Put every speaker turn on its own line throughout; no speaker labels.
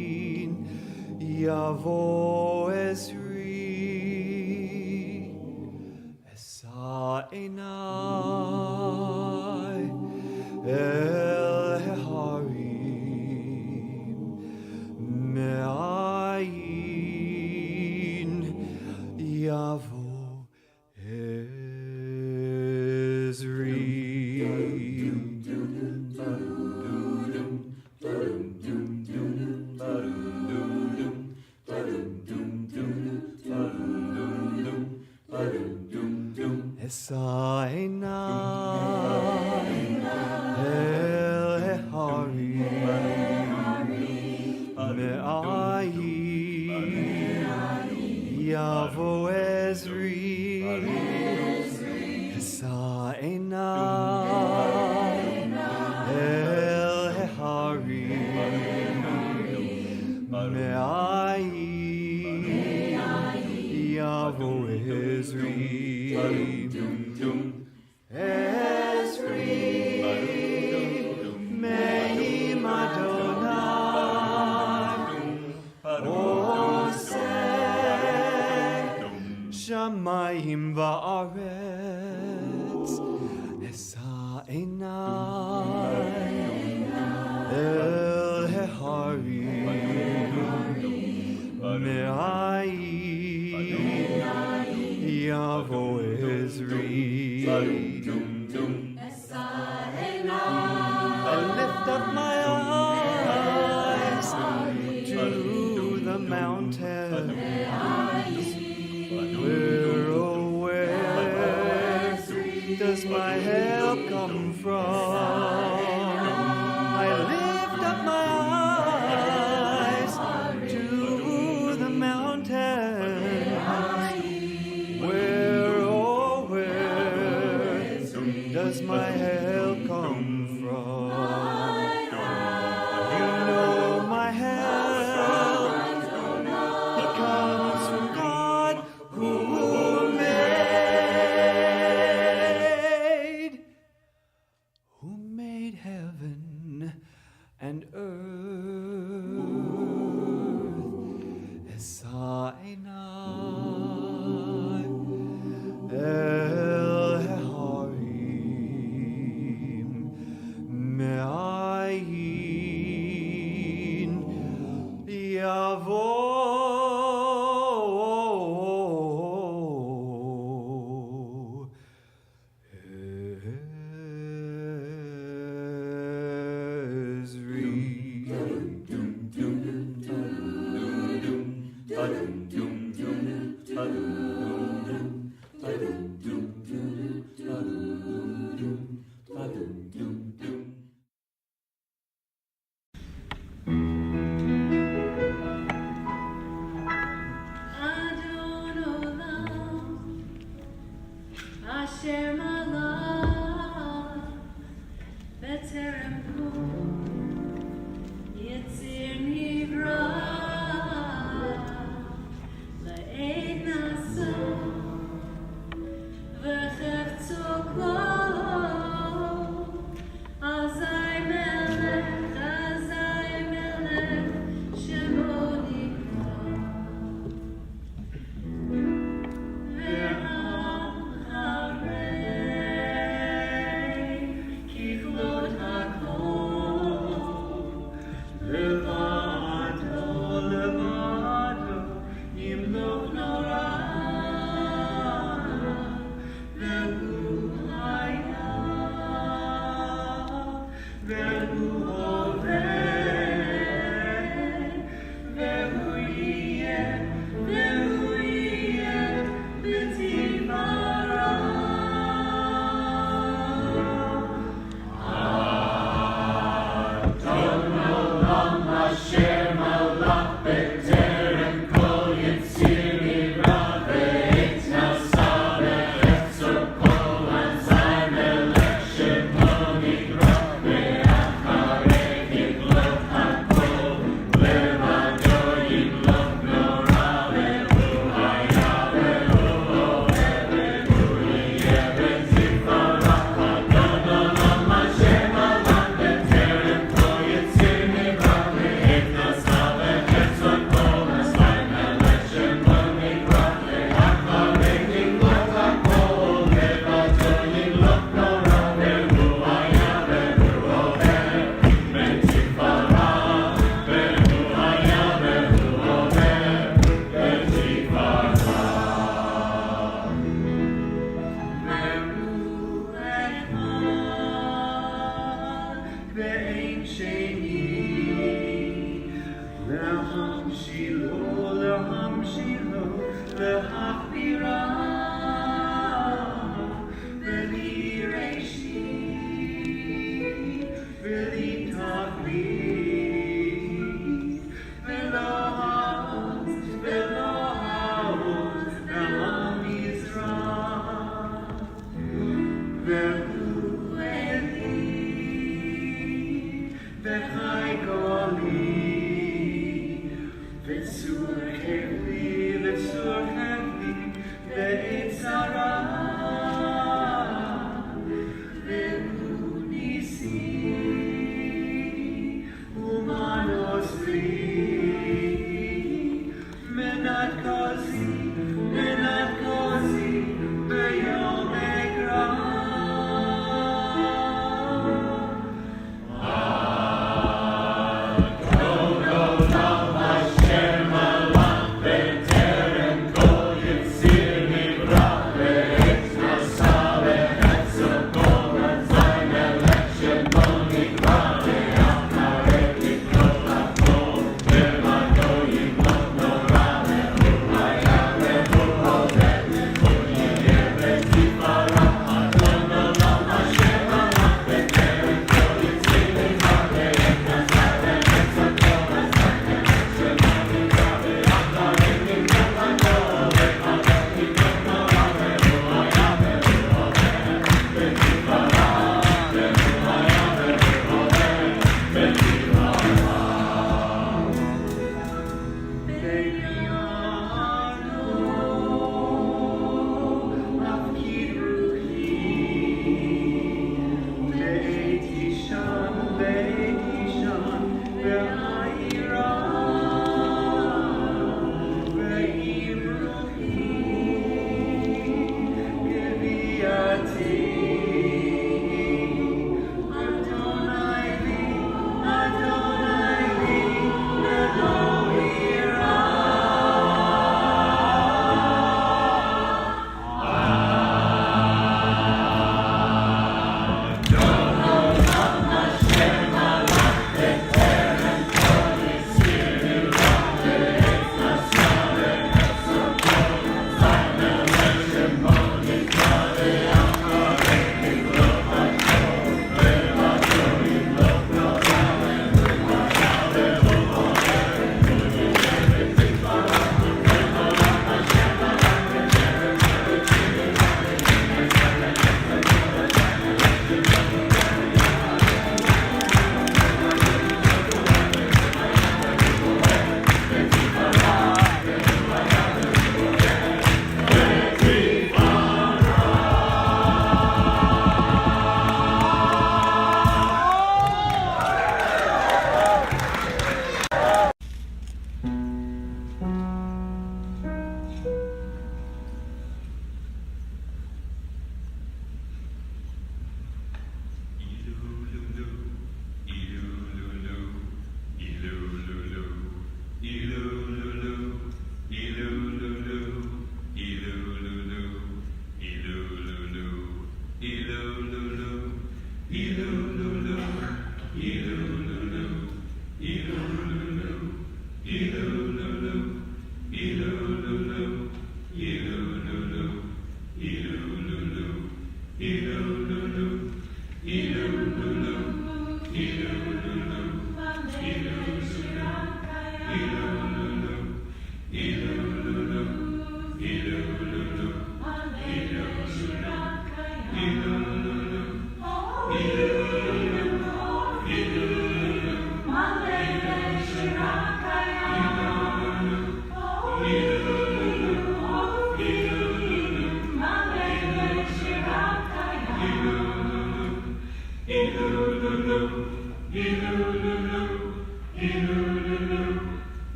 מאין יבוא עזרי, אשא עיניי אל ההרים, מאין יבוא עזרי. אשא עיניי אל ההרים, מאין יבוא עזרי, אשא עיניי אל ההרים, מאין יבוא עזרי. עזרי מעם אדוני עושה שמיים וארץ, אשא עיניי אל ההרים, מאין יבוא עזרי. I lift up my eyes to the mountains, where does my help come from? I lift up my eyes to the mountains, where does my help come from? You know my help, it comes from God who made heaven and earth. Esa einai el harim.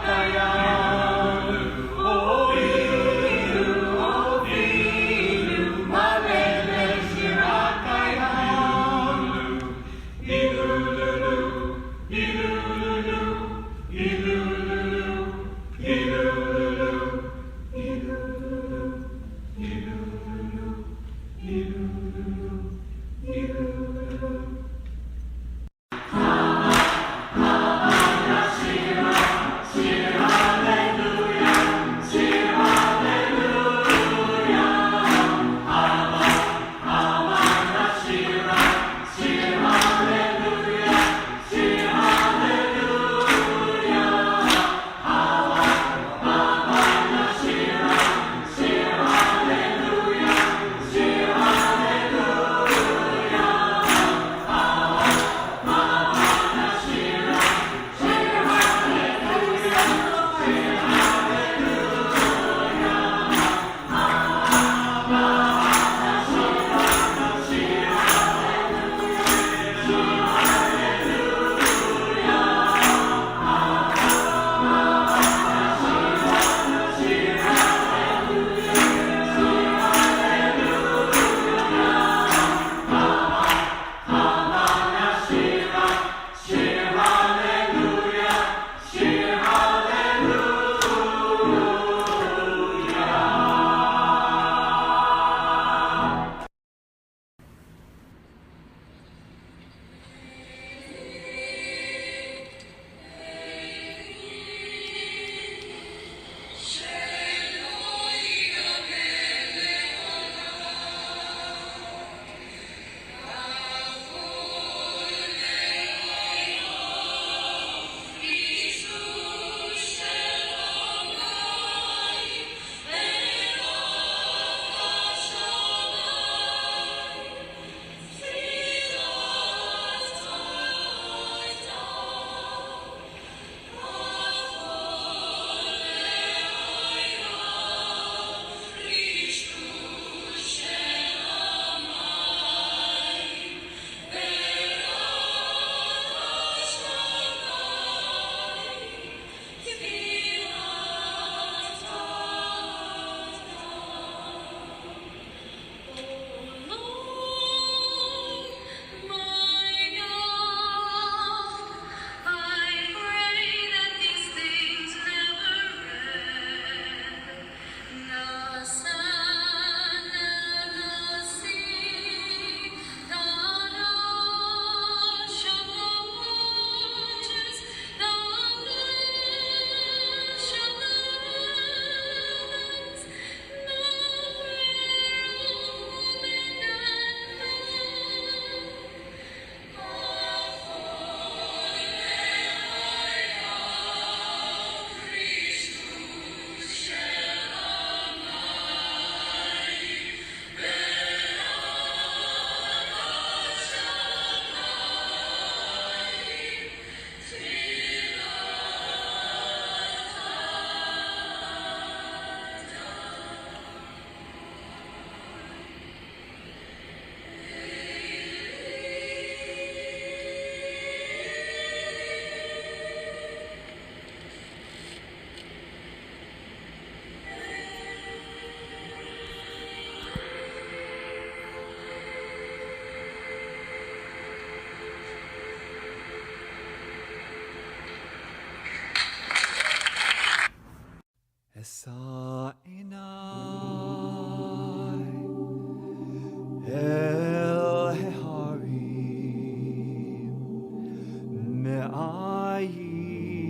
Kaya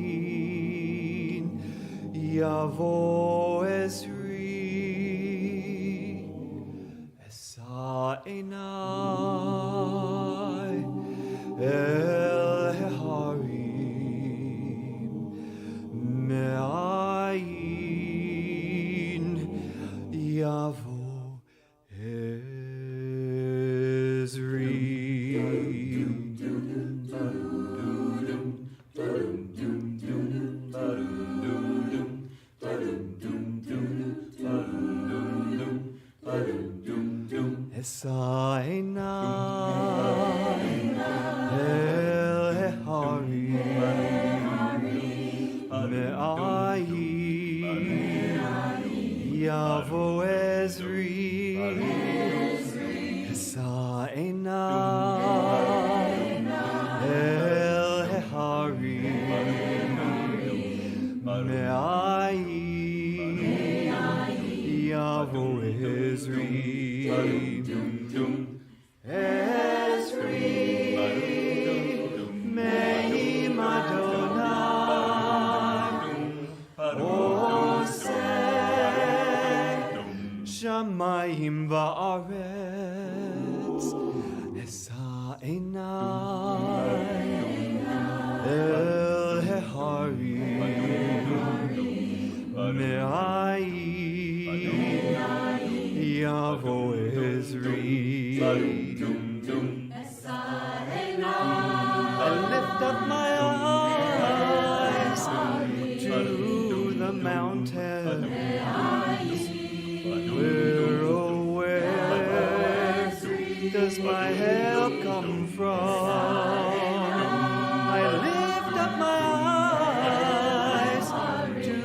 me'ayin yavo Ezri esa enai el heharim me'ayin yavo Ezri. Esa enai el heharim me'ayin yavo Ezri Esa enai el heharim me'ayin yavo Ezri Ezri me'im Adonai oseh shamayim va'aretz esa enai el heharim me'ayin yavo Ezri. I lift up my eyes to the mountains. Where, oh, where does my help come from? I lift up my eyes to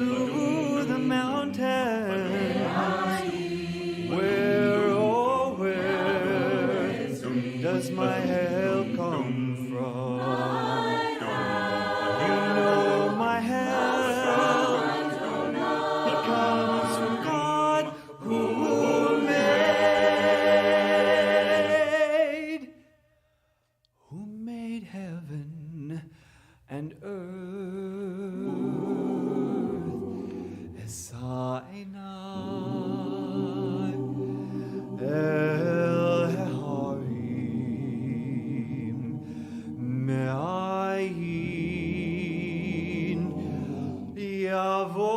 the mountains. Where, oh, where does my help come from? You know my help, it comes from God who made heaven and earth. Esa enai el heharim me'ayin yavo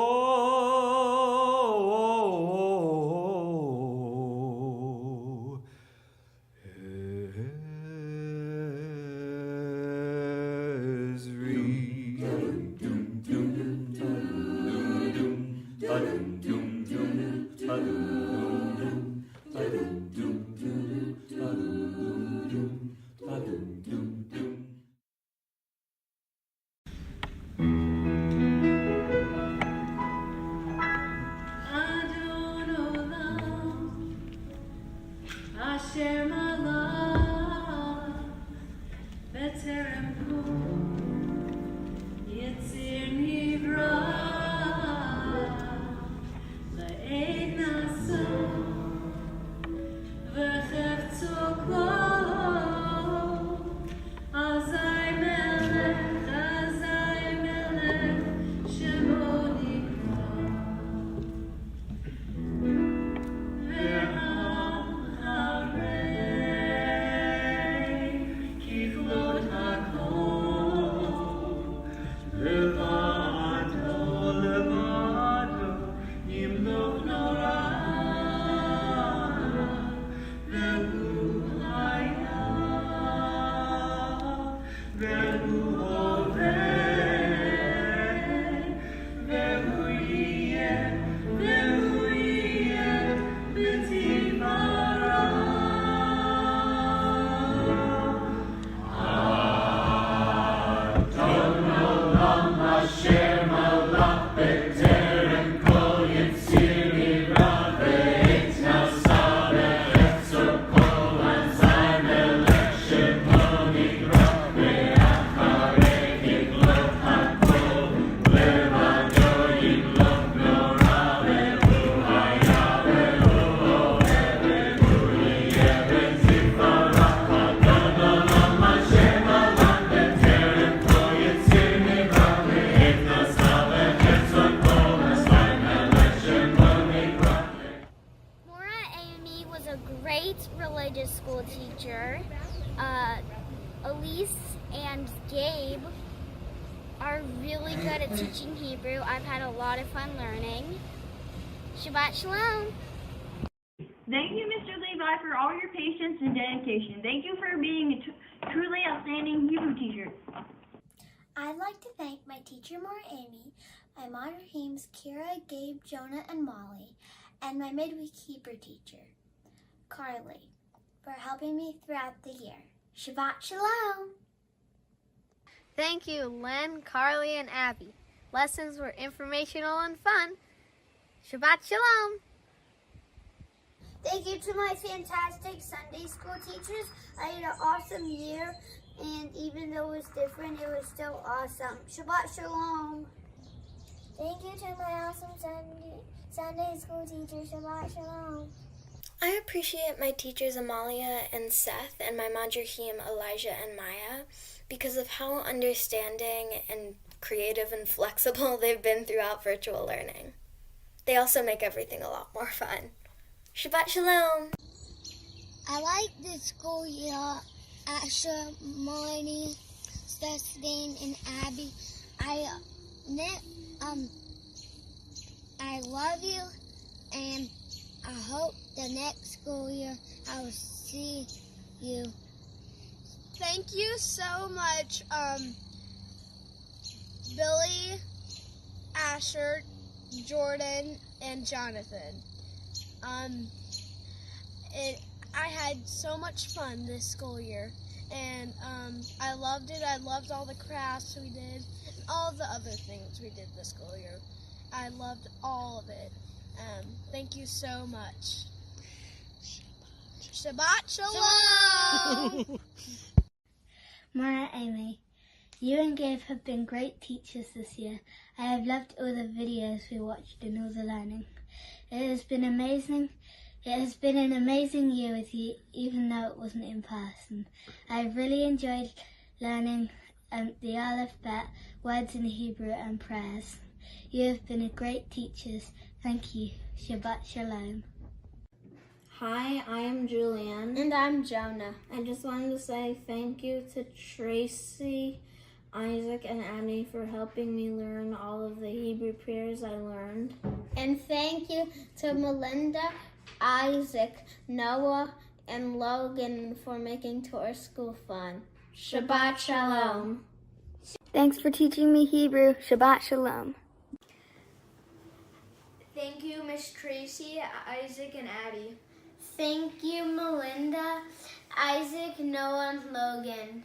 Ezri.
Reese and Gabe are really good at teaching Hebrew. I've had a lot of fun learning. Shabbat Shalom.
Thank you, Mr. Levi, for all your patience and dedication. Thank you for being a truly outstanding Hebrew teacher.
I'd like to thank my teacher, Maura Amy, my Madrahims, Kira, Gabe, Jonah, and Molly, and my midweek Hebrew teacher, Carly, for helping me throughout the year. Shabbat Shalom!
Thank you, Len, Carly, and Abby. Lessons were informational and fun. Shabbat Shalom!
Thank you to my fantastic Sunday school teachers. I had an awesome year, and even though it was different, it was still awesome. Shabbat Shalom! Thank you to my awesome Sunday school teachers. Shabbat Shalom!
I appreciate my teachers Amalia and Seth and my Madrahim Elijah and Maya because of how understanding and creative and flexible they've been throughout virtual learning. They also make everything a lot more fun. Shabbat Shalom!
I like the school year. Asher, Melanie, Stephanie, and Abby. I love you, and I hope the next school year I will see you.
Thank you so much, Billy, Asher, Jordan, and Jonathan. I had so much fun this school year, and I loved it. I loved all the crafts we did, and all the other things we did this school year. I loved all of it. Thank you so much. Shabbat Shalom!
Maura Amy, you and Gabe have been great teachers this year. I have loved all the videos we watched and all the learning. It has been amazing. It has been an amazing year with you, even though it wasn't in person. I have really enjoyed learning the alphabet, words in Hebrew, and prayers. You have been a great teachers. Thank you. Shabbat Shalom.
Hi, I am Julianne.
And I'm Jonah.
I just wanted to say thank you to Tracy, Isaac, and Annie for helping me learn all of the Hebrew prayers I learned.
And thank you to Melinda, Isaac, Noah, and Logan for making Torah school fun. Shabbat Shalom.
Thanks for teaching me Hebrew. Shabbat Shalom.
Thank you, Miss Tracy, Isaac, and Addie.
Thank you, Melinda, Isaac, Noah, and Logan.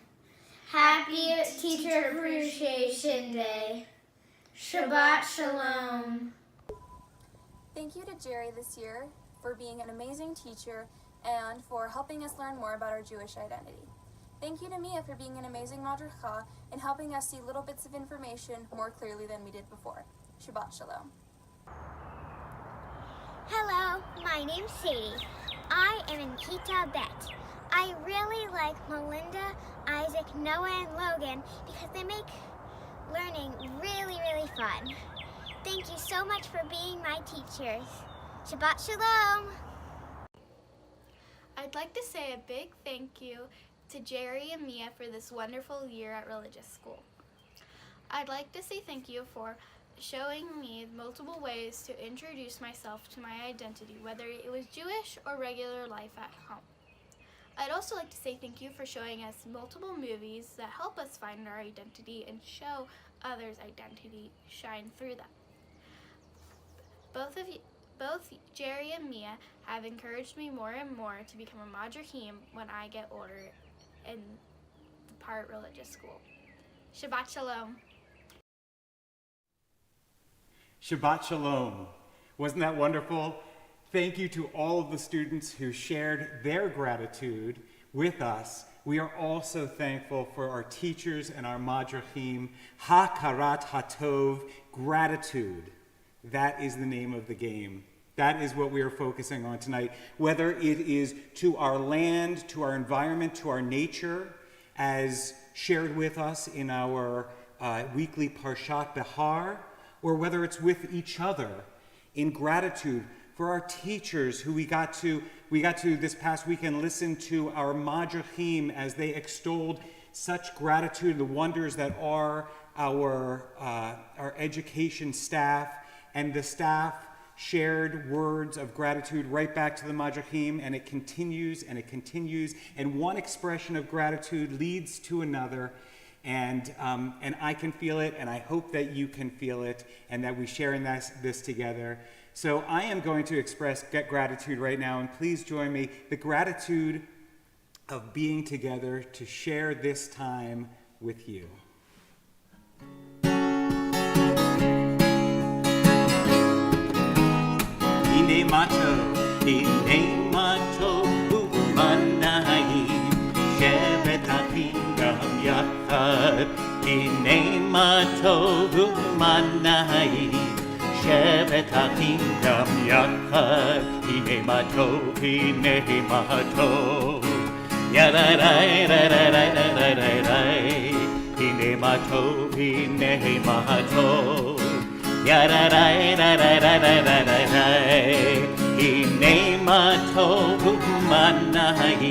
Happy Teacher Appreciation Day. Shabbat Shalom.
Thank you to Jerry this year for being an amazing teacher and for helping us learn more about our Jewish identity. Thank you to Mia for being an amazing madricha and helping us see little bits of information more clearly than we did before. Shabbat Shalom.
Hello, my name's Sadie. I am in Kita Bet. I really like Melinda, Isaac, Noah, and Logan because they make learning really, really fun. Thank you so much for being my teachers. Shabbat Shalom!
I'd like to say a big thank you to Jerry and Mia for this wonderful year at religious school. I'd like to say thank you for showing me multiple ways to introduce myself to my identity, whether it was Jewish or regular life at home. I'd also like to say thank you for showing us multiple movies that help us find our identity and show others' identity shine through them. Both Jerry and Mia have encouraged me more and more to become a madrahim when I get older and depart religious school. Shabbat Shalom.
Shabbat Shalom. Wasn't that wonderful? Thank you to all of the students who shared their gratitude with us. We are also thankful for our teachers and our madrachim. Hakarat Hatov, gratitude. That is the name of the game. That is what we are focusing on tonight. Whether it is to our land, to our environment, to our nature, as shared with us in our weekly Parshat Behar, or whether it's with each other in gratitude for our teachers who we got to this past weekend listen to our Madrachim as they extolled such gratitude, the wonders that are our education staff, and the staff shared words of gratitude right back to the Madrachim, and it continues and it continues, and one expression of gratitude leads to another, and I can feel it, and I hope that you can feel it, and that we share in this together. So I am going to express gratitude right now, and please join me. The gratitude of being together to share this time with you. Hine mato umanai shevet achim gam yachad. Hine mato umanai shevet achim gam yachad. Hine mato yararai rarai. Hine mato yararai rarai. Hine matov umanai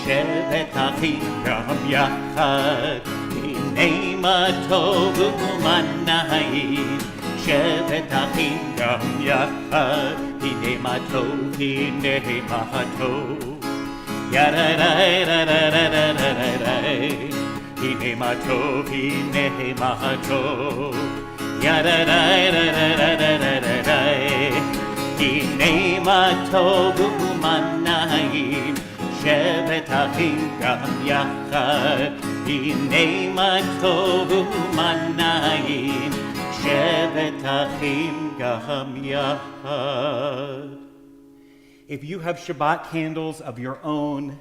shevet achim gam yachad. Hine matov umanai shevet achim gam yachad. Hine matov yararai rarai. Hine matov yararai rarai. Hine matov umanai shevet achim gam yachad. Hine matov umanai shevet achim gam yachad. If you have Shabbat candles of your own,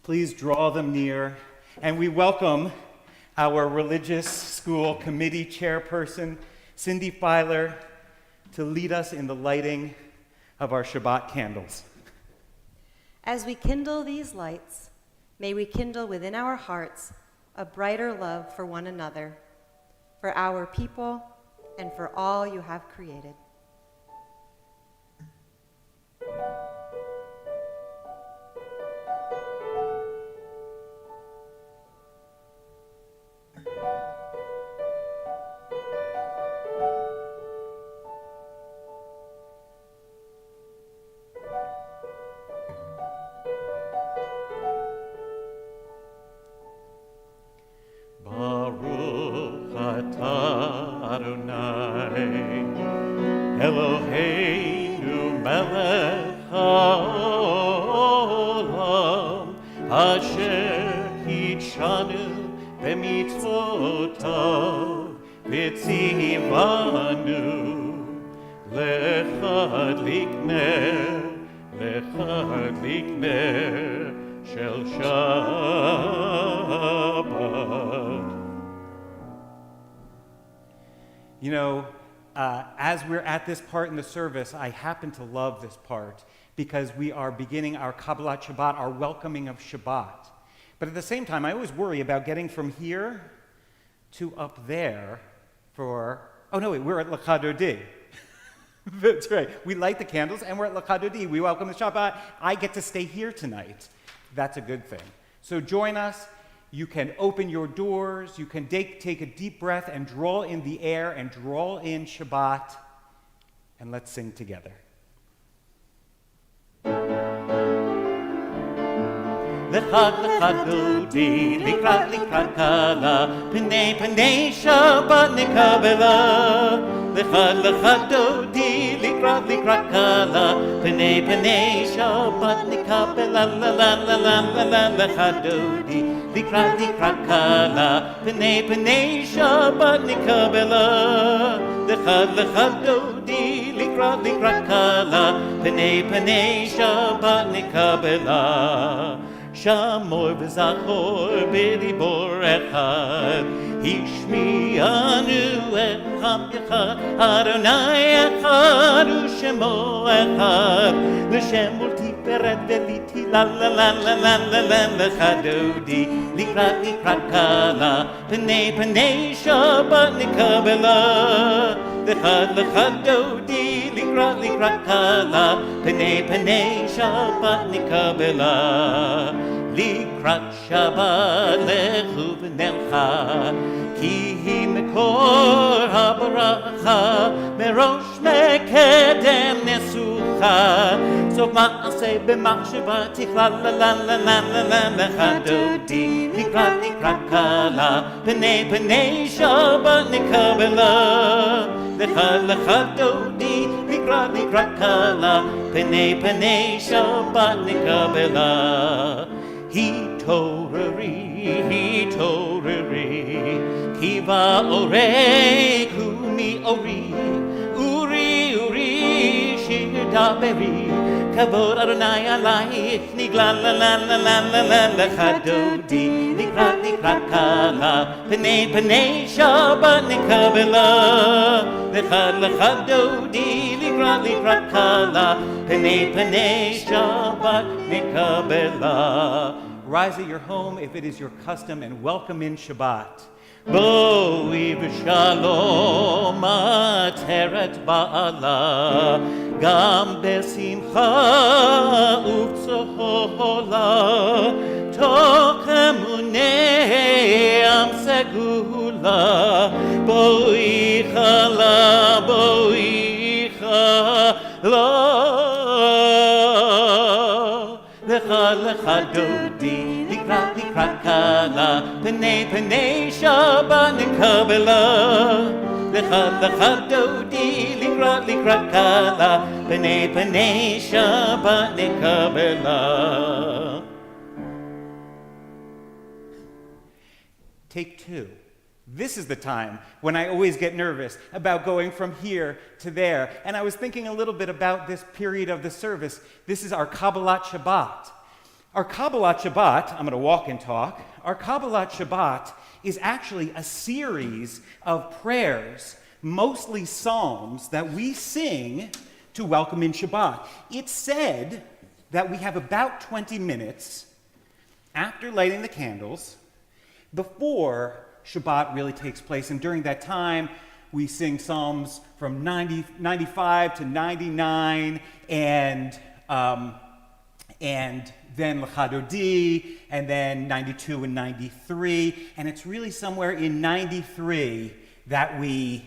please draw them near. And we welcome our religious school committee chairperson, Cindy Feiler, to lead us in the lighting of our Shabbat candles.
As we kindle these lights, may we kindle within our hearts a brighter love for one another, for our people, and for all you have created.
Baruch atah Adonai Eloheinu melech haolam asher hitshanu b'mitzvotav v'tzivanu lechadlik ner shel Shabbat.
You know, as we're at this part in the service, I happen to love this part because we are beginning our Kabbalat Shabbat, our welcoming of Shabbat. But at the same time, I always worry about getting from here to up there for, oh no, wait, we're at L'Chadodi. That's right. We light the candles and we're at L'Chadodi. We welcome the Shabbat. I get to stay here tonight. That's a good thing. So join us. You can open your doors. You can take a deep breath and draw in the air and draw in Shabbat. And let's sing together.
L'chad dodi, likrat kala, pnei Shabbat nekabela. L'chad dodi, likrat kala, pnei Shabbat nekabela. L'chad dodi, likrat kala, pnei Shabbat nekabela. L'chad dodi, likrat kala, pnei Shabbat nekabela. Shamor v'zachor b'dibor echad, Hishmianu echam yechad, Adonai echad u'shemo echad, L'shem ultiferet v'liti la la la la la la la l'chadodi, likrat kala, pnei Shabbat nekabela, l'chadodi, לקראת קלה, פני פני שבת נקבלה. לקראת שבת לכו ונלכה, כי היא מקור הברכה, מראש מקדם נסוכה. סוף מעשה במחשבה תכלל לך דודי, לקראת קלה, פני שבת נקבלה. לך דודי, לקראת קלה, פני שבת נקבלה. התעוררי, כי באורק ומאורי, אורי, שיר דברי, כבוד אדוני עלייך נגלה לך דודי, לקראת קלה, פני שבת נקבלה. לך דודי, לקראת קלה, פני שבת נקבלה. Rise at your home if it is your custom and welcome in Shabbat. בואי בשלום עטרת בעלה, גם בשמחה ובצהלה, תוך אמוני עם סגולה. בואי חלה, לך דודי, לקראת קלה, פני שבת נקבלה. לך דודי, לקראת קלה, פני שבת נקבלה. Take two. This is the time when I always get nervous about going from here to there. And I was thinking a little bit about this period of the service. This is our Kabbalat Shabbat. Our Kabbalat Shabbat, I'm going to walk and talk. Our Kabbalat Shabbat is actually a series of prayers, mostly psalms, that we sing to welcome in Shabbat. It's said that we have about 20 minutes after lighting the candles before Shabbat really takes place, and during that time we sing Psalms from 95 to 99, and then Lecha Dodi, and then 92 and 93, and it's really somewhere in 93 that we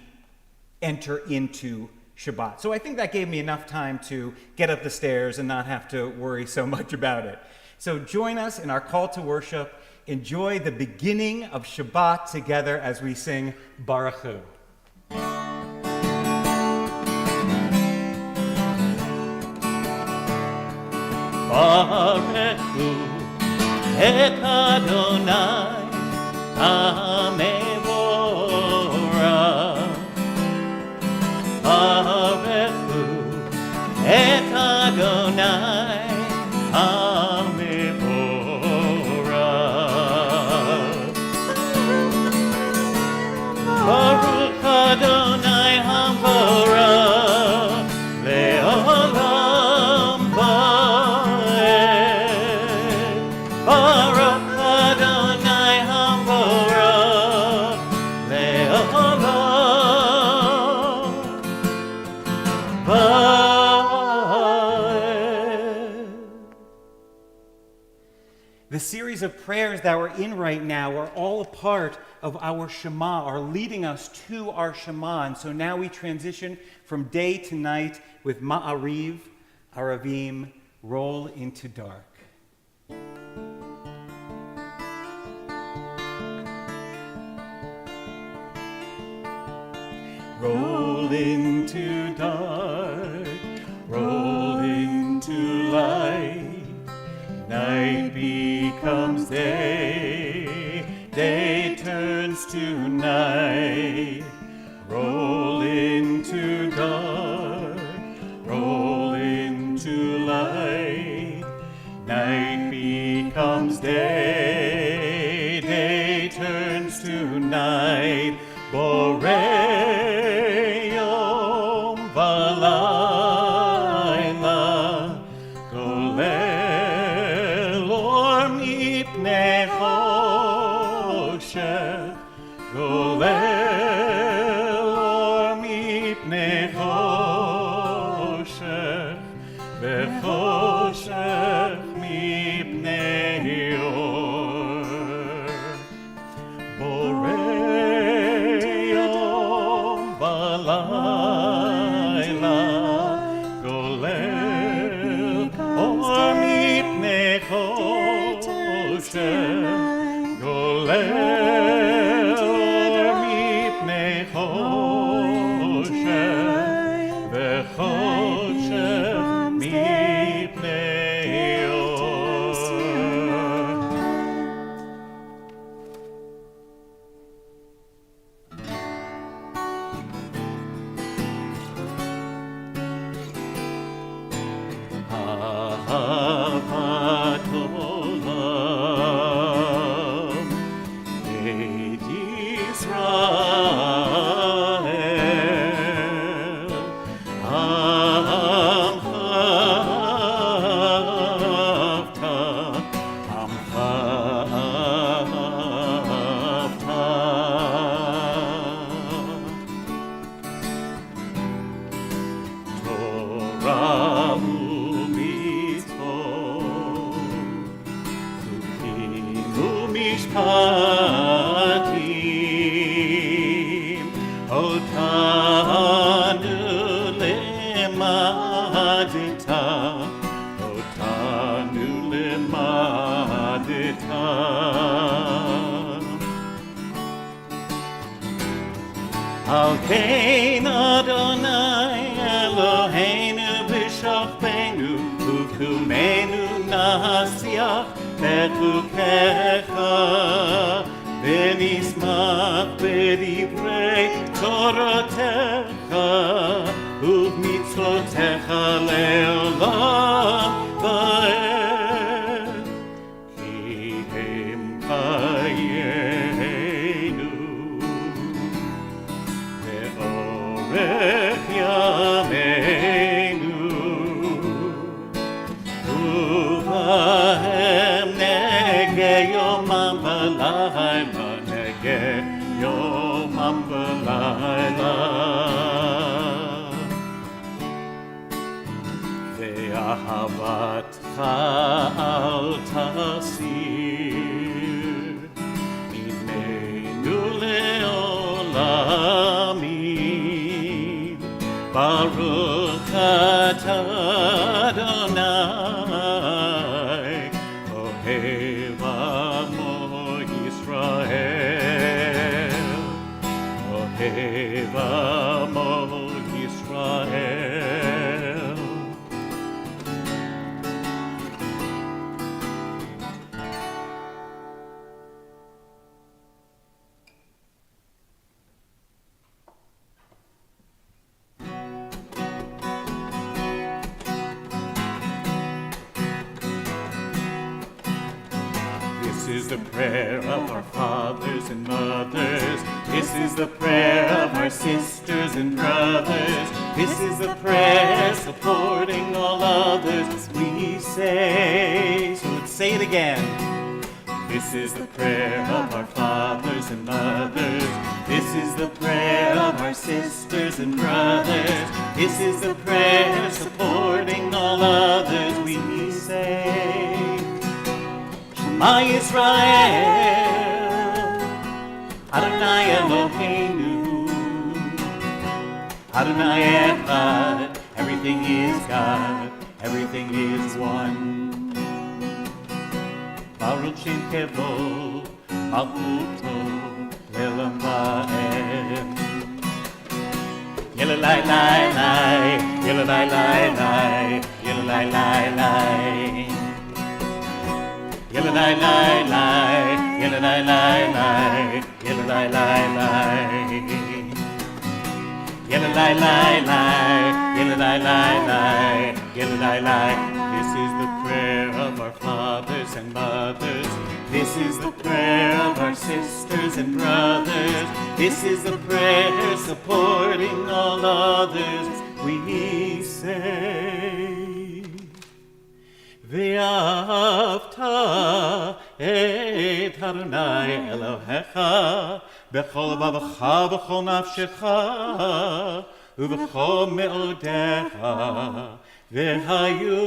enter into Shabbat. So I think that gave me enough time to get up the stairs and not have to worry so much about it. So join us in our call to worship. Enjoy the beginning of Shabbat together as we sing Baruch Hu. Baruch Hu et Adonai HaMevorach. Baruch Hu et Adonai Baruch Adonai HaMevorach le'olam va'ed. Baruch Adonai HaMevorach le'olam va'ed. The series of prayers that we're in right now are all a part of our Shema, are leading us to our Shema. And so now we transition from day to night with Ma'ariv, Aravim, roll into dark. Roll into dark, roll into light, night becomes day, day turns to night. Roll into dark, roll into light, night becomes day, day turns to night. Borei yom v'layla, golel or mipnei choshech, golel or mipnei choshech.
מפני חושך וחושך מפני אור. אהבת עולם בית ישראל עמך אהבת עמך אהבת תורה משפטים אותנו למדת, אותנו למדת. על כן אדוני אלוהינו בשוכבנו ובקומנו נשיח בחוקיך ונשמח בדברי תורתך ובמצוותיך לעולם ועד, כי הם חיינו ואורך ימינו ובהם יומם ולילה, נגה יומם ולילה. ואהבתך אל תסיר ממנו לעולמים. ברוך אתה אדוני אוהב עמו ישראל, אוהב עמו ישראל. This is the prayer of our fathers and mothers. This is the prayer of our sisters and brothers. This is the prayer supporting all others. We say, so let's say it again. This is the prayer of our fathers and mothers. This is the prayer of our sisters and brothers. This is the prayer supporting all others. We say, Shema Yisrael, Adonai Eloheinu, Adonai Echad. Everything is God, everything is one. Baruch Shem Kevod, Malchuto, Le'olam Va'ed. Yelalai lai lai, yelalai lai lai, yelalai lai lai. Yelalai lai lai, yelalai lai lai, yelalai lai lai. Yelalai lai lai, yelalai lai lai, yelalai lai. This is the prayer of our fathers and mothers. This is the prayer of our sisters and brothers. This is the prayer supporting all others. We say, Ve'ahavta et Adonai Elohecha b'chol levavecha v'chol nafshecha u'v'chol me'odecha ve'hayu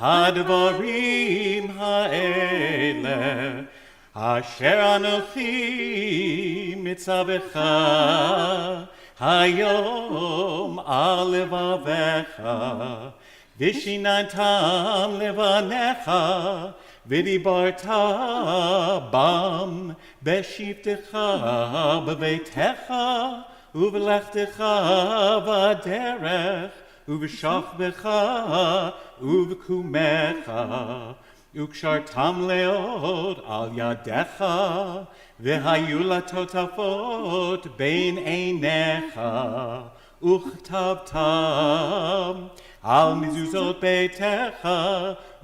hadvarim ha'ele asher anochi mitzavecha hayom al levavecha Vishinantam levanecha, vidibarta bam beshivtecha beveitecha uvelechtecha vaderech uveshachbecha uvekumecha ukshartam leod al yadecha vehayu latotafot bein einecha uchtabtam al mizuzot beitecha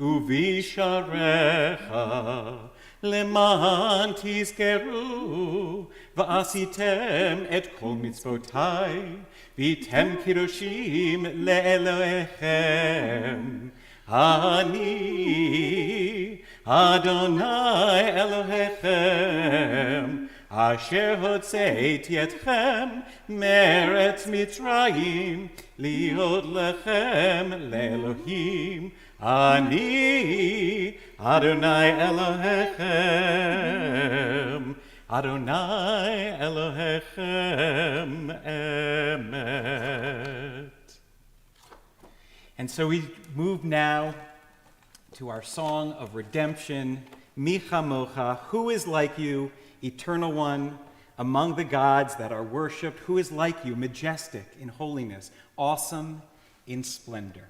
uvisharecha leman tizkeru va'asitem et kol mitzvotai vitem kiroshim le'elohechem ani Adonai Elohechem asher hotzeiti etchem meretz Mitzrayim liot lechem le'elohim ani Adonai Elohechem Adonai Elohechem emet.
And so we move now to our song of redemption, Mi Chamocha, who is like you, eternal one, among the gods that are worshipped, who is like you, majestic in holiness, awesome in splendor.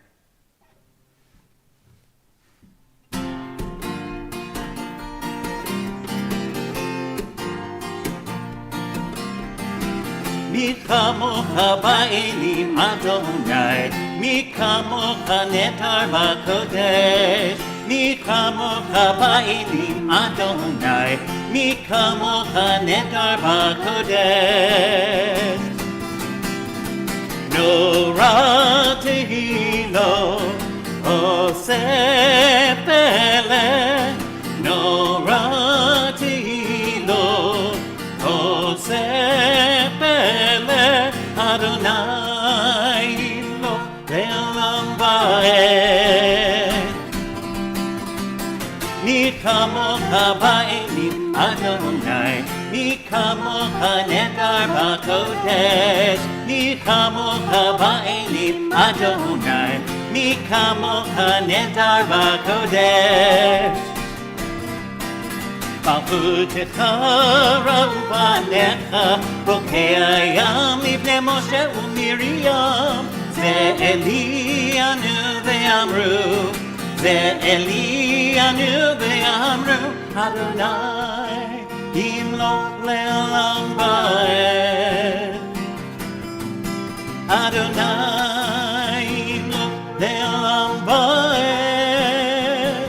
Mi kamocha ba'elim Adonai, mi kamocha netar ba'kodesh, mi kamocha ba'elim Adonai, mi kamocha netar ba'kodesh. Nora tehilo, oseh pele, Nora tehilo, oseh pele, Adonai lo le'olam va'ed. Mi kamocha ba'elim Adonai, mi kamocha nedar ba'kodesh, mi kamocha ba'elim Adonai, mi kamocha nedar ba'kodesh. Malchutecha ra'ubanecha, rokei hayam livnei Moshe u'Miriam, ze Elianu ve'amru, ze Elianu ve'amru, Adonai yimloch le'olam va'ed. Adonai yimloch le'olam va'ed.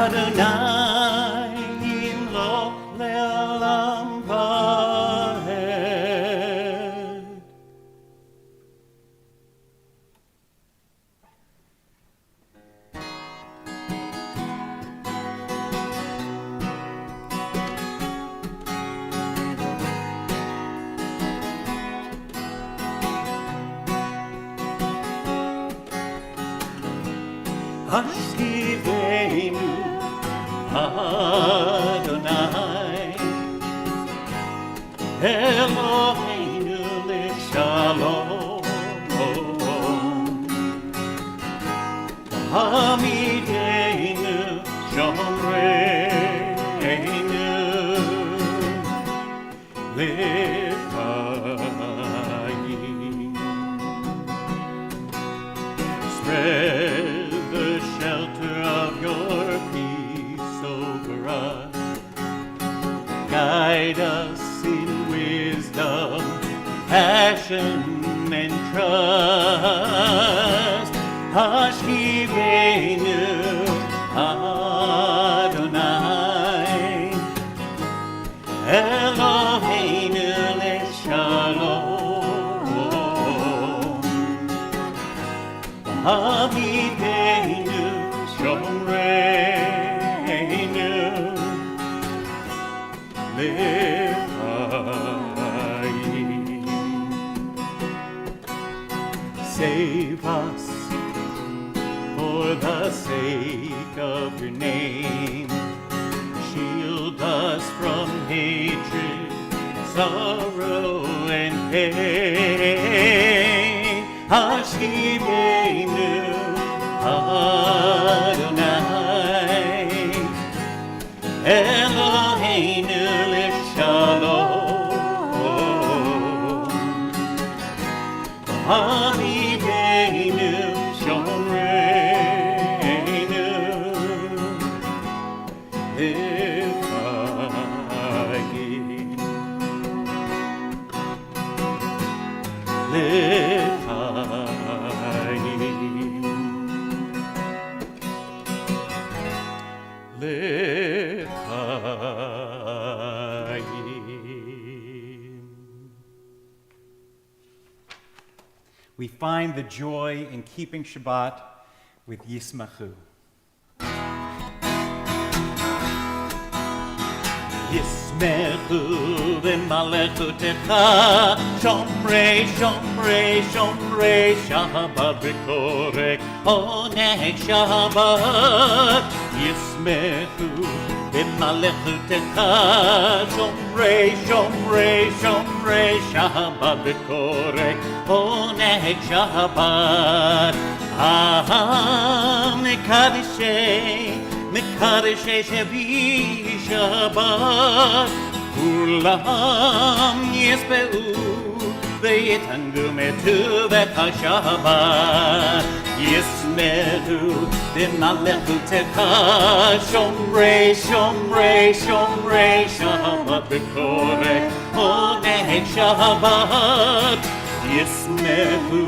Adonai yimloch le'olam va'ed. Hashivenu Adonai Eloheinu l'shalom Hamidenu Shomreinu L'chaim. Spread the shelter of your peace over us. Guide us in wisdom, passion, and trust. Hashivenu Adonai Eloheinu l'shalom. Hamidenu Shomreinu L'chaim. Save us for the sake of your name. Shield us from hatred, sorrow, and pain. Hashivenu Adonai Eloheinu l'shalom. Amideinu shomreinu l'chayim.
We find the joy in keeping Shabbat with Yismachu.
Yismechu v'malechutecha, shomrei, shomrei, shomrei, Shabbat b'koreh, oneg Shabbat. Yismechu v'malechutecha, shomrei, shomrei, shomrei, Shabbat b'koreh, oneg Shabbat. Mekadishei, Mekadishei shevi Shabbat, kulam yisbeu v'yitangu metu v'kashabat. Yismedu b'malechutecha, shomrei, shomrei, shomrei, Shabbat b'koreh, oneg Shabbat. Yismedu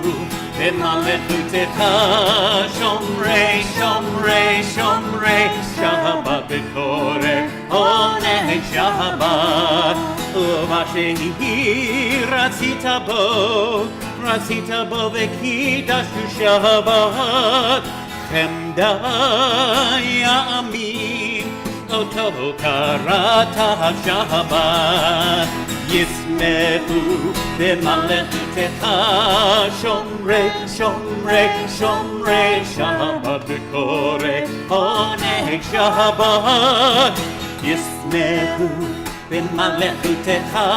b'malechutecha, shomrei, shomrei, shomrei, Shabbat b'koreh, oneg Shabbat. Uvashehi ratzita bo v'kidashu Shabbat, chemda ya'amim, oto karata Shabbat. Yismehu b'malechutecha, shomrei, shomrei, shomrei, Shabbat b'koreh, oneg Shabbat. Yismehu b'malechutecha,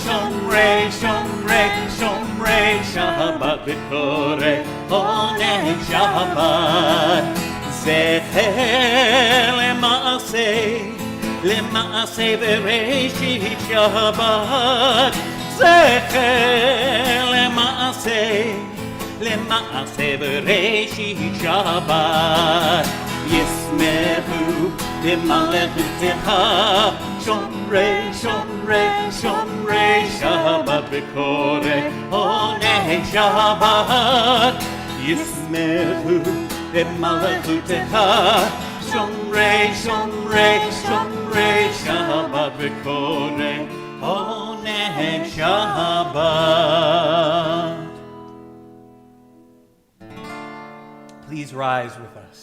shomrei, shomrei, shomrei, Shabbat b'koreh, oneg Shabbat. Zecher למעשה בראשית שבת, זכר למעשה בראשית שבת. ישמחו במלאכותיך, שומרי, שומרי, שומרי שבת בקורא עונג שבת. ישמחו במלאכותיך, שומרי, שומרי, שומרי שבת בקורא עונג שבת.
Please rise with us.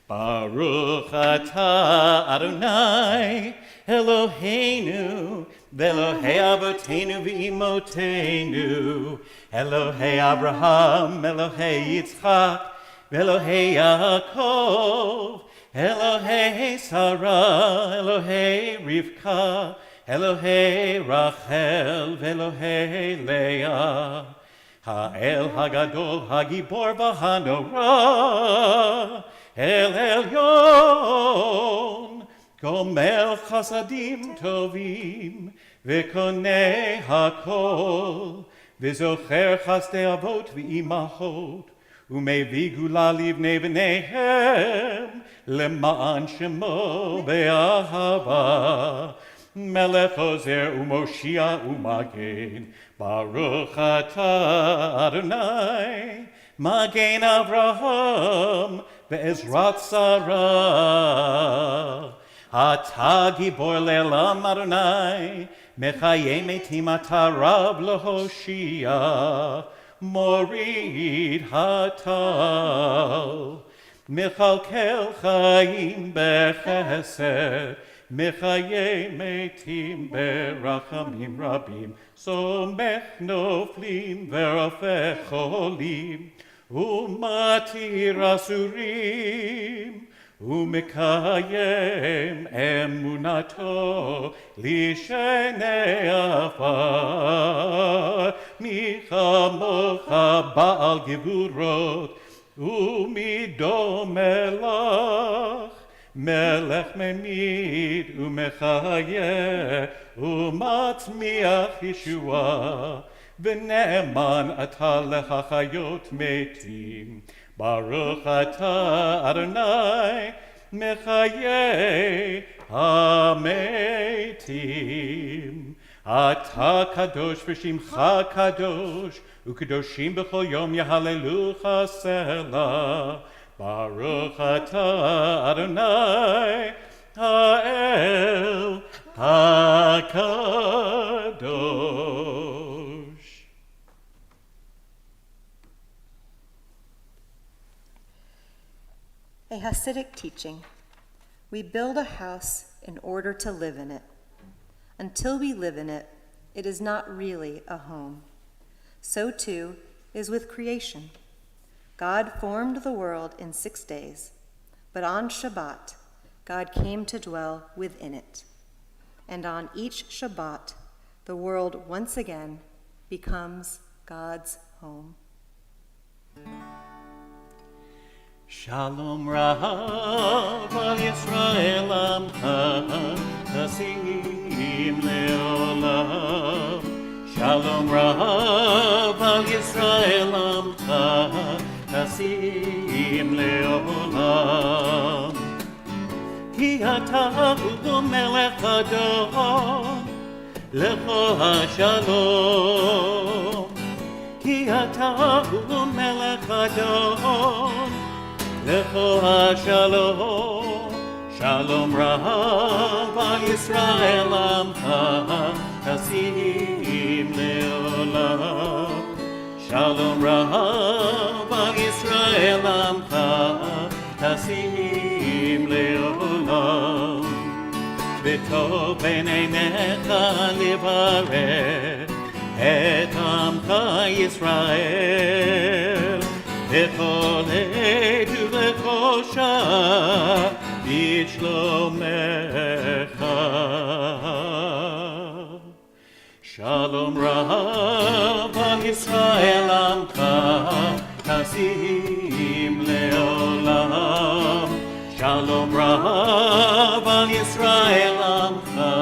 Baruch atah Adonai Eloheinu v'Elohei Avotenu v'Imotenu, Elohei Abraham, Elohei Yitzchak, v'Elohei Yaakov, Elohei Sarah, Elohei Rivka, Elohei Rachel, v'Elohei Leah, Ha'el Hagadol Hagibor v'Hanorah, El Elyon, Gomel Chasadim Tovim, V'Konei Hakol, V'Zocher Chasdei Avot V'Imachot, ומביא גאולה לבני בניהם, למען שמו באהבה. מלך עוזר ומושיע ומגן, ברוך אתה אדוני, מגן אברהם ועזרת שרה. אתה גיבור לעולם אדוני, מחיי מתים אתה רב להושיע, מוריד הטל, מכלכל חיים בחסד, מחיי מתים ברחמים רבים, סומך נופלים ורופא חולים, ומתיר אסורים, ומקיים אמונתו לשני עפר. מי כמוך בעל גבורות ומידו מלך, מלך ממית ומחיה ומצמיח ישועה, ונאמן אתה לחיות מתים. ברוך אתה אדוני מחיי המתים. אתה קדוש ושמך קדוש, וקדושים בכל יום יהללוך סלה. ברוך אתה אדוני האל הקדוש.
A Hasidic teaching. We build a house in order to live in it. Until we live in it, it is not really a home. So too is with creation. God formed the world in 6 days, but on Shabbat, God came to dwell within it. And on each Shabbat, the world once again becomes God's home.
Shalom Rav al Yisrael Amcha Tasim Leolam. Shalom Rav al Yisrael Amcha Tasim Leolam. Ki ata hu melech adon lecho hashalom. Ki ata hu melech adon lecho hashalom. Shalom Rav al Yisrael Amcha Tasim Leolam. Shalom Rav al Yisrael Amcha Tasim Leolam. V'tov b'neinecha libarer et Amcha Yisrael. V'chol edu v'chosha b'shlomecha. Shalom Rav al Yisrael Amcha Tasim Leolam. Shalom Rav al Yisrael Amcha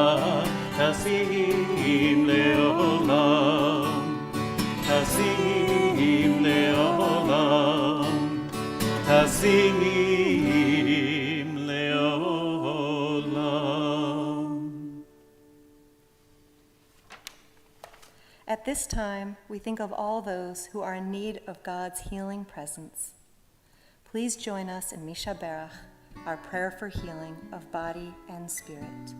Tasim Leolam. Tasim Leolam. Tasim Leolam.
At this time, we think of all those who are in need of God's healing presence. Please join us in Misha Berach, our prayer for healing of body and spirit.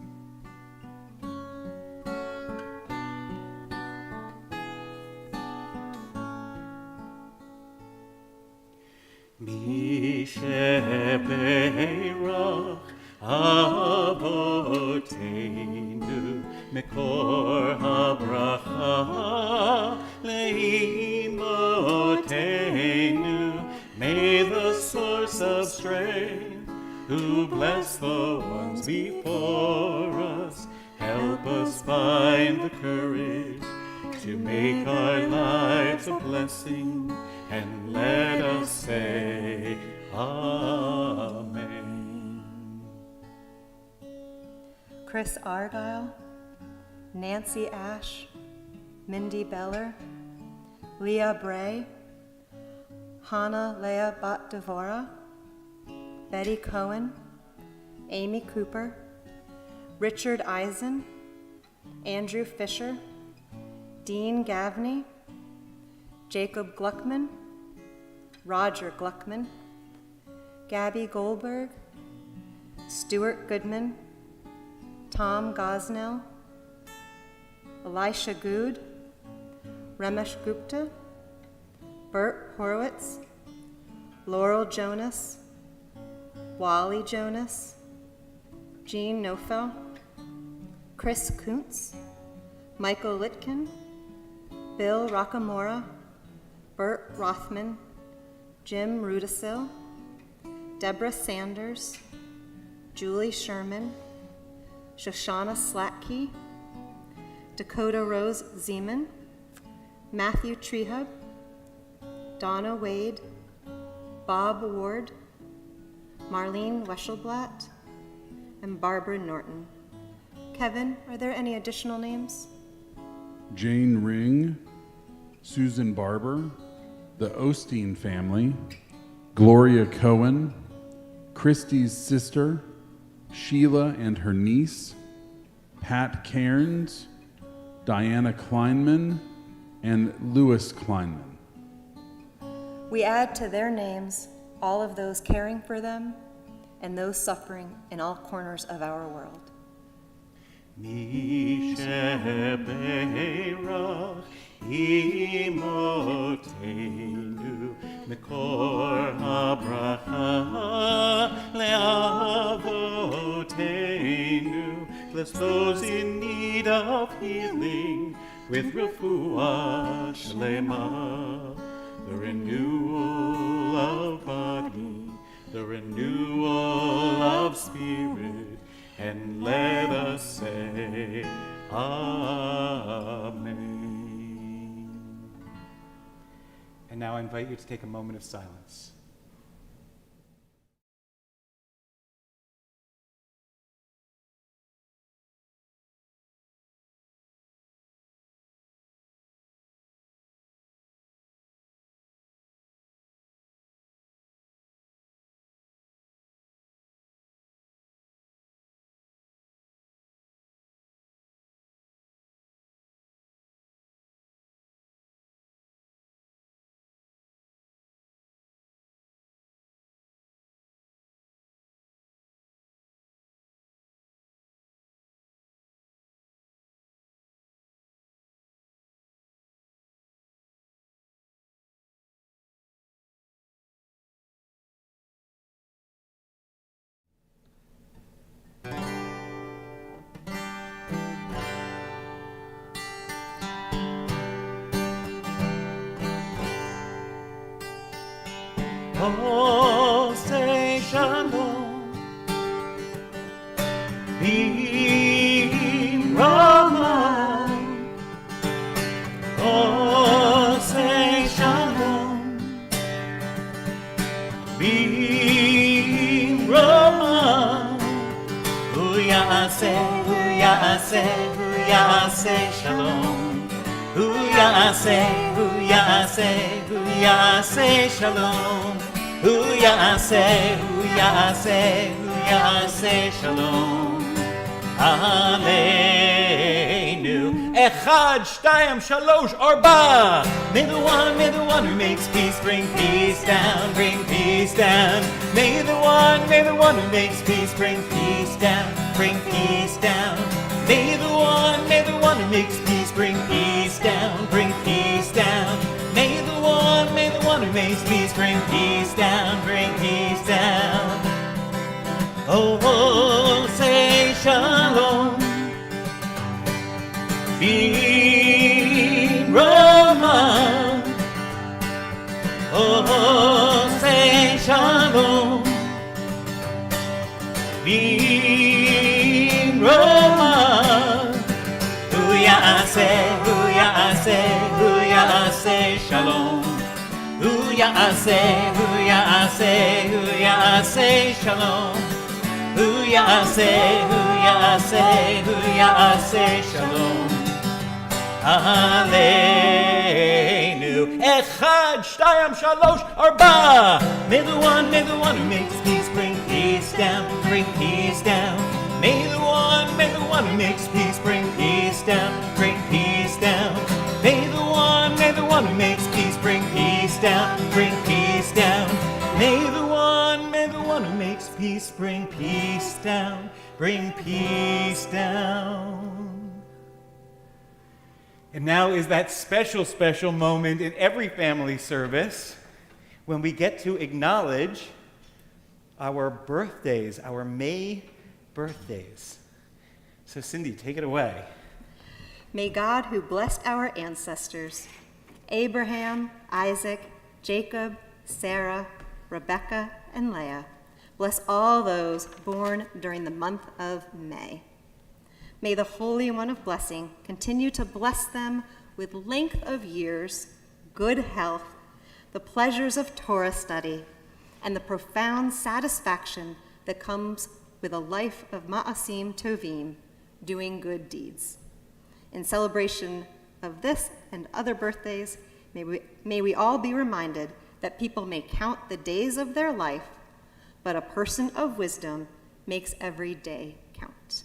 Misha Berach Avotenu Mekor habracha leimotenu. May the source of strength, who bless the ones before us, help us find the courage to make our lives a blessing, and let us say Amen.
Chris Argyle, Nancy Ash, Mindy Beller, Leah Bray, Hannah Leah Bat Devora, Betty Cohen, Amy Cooper, Richard Eisen, Andrew Fisher, Dean Gaffney, Jacob Gluckman, Roger Gluckman, Gabby Goldberg, Stuart Goodman, Tom Gosnell, Elisha Good, Ramesh Gupta, Bert Horowitz, Laurel Jonas, Wally Jonas, Jean Nofel, Chris Kuntz, Michael Litkin, Bill Rockamora, Bert Rothman, Jim Rudisil, Deborah Sanders, Julie Sherman, Shoshana Slatke, Dakota Rose Zeman, Matthew Trehub, Donna Wade, Bob Ward, Marlene Weschelblatt, and Barbara Norton. Kevin, are there any additional names?
Jane Ring, Susan Barber, the Osteen family, Gloria Cohen, Christy's sister, Sheila and her niece, Pat Cairns, Diana Kleinman, and Louis Kleinman.
We add to their names all of those caring for them and those suffering in all corners of our world.
Mi shebeirach imotenu mikor habracha leavotenu. Bless those in need of healing with refuah shlema, the renewal of body, the renewal of spirit, and let us say Amen.
And now I invite you to take a moment of silence.
Oh, say shalom, B'Rama. Oh, say shalom, B'Rama. Hu ya'aseh shalom. Hu ya'aseh shalom. Hu ya'aseh shalom. Aleinu. Echad, shtayim, shalosh, arba. May the one who makes peace bring peace down, bring peace down. May the one who makes peace bring peace down, bring peace down. May the one who makes peace bring peace down, bring peace down. May the one who makes peace bring peace down, bring peace down. Oh, say shalom, B'Rama. Oh, say shalom, B'Rama. Hu ya'aseh shalom. Hu ya'aseh shalom. Hu ya'aseh shalom. Aleinu. Aleinu. Echad, Shtayim, Shalosh, Arba. May the one who makes peace bring peace down, bring peace down. May the one who makes peace bring peace down, bring peace down. May the one who makes peace bring peace down, bring peace down. May the one who makes peace bring peace down, bring peace down.
And now is that special moment in every family service when we get to acknowledge our birthdays, our May birthdays. So Cindy, take it away.
May God, who blessed our ancestors, Abraham, Isaac, Jacob, Sarah, Rebecca, and Leah, bless all those born during the month of May. May the Holy One of Blessing continue to bless them with length of years, good health, the pleasures of Torah study, and the profound satisfaction that comes with a life of ma'asim tovim, doing good deeds. In celebration of this and other birthdays, may we all be reminded that people may count the days of their life, but a person of wisdom makes every day count.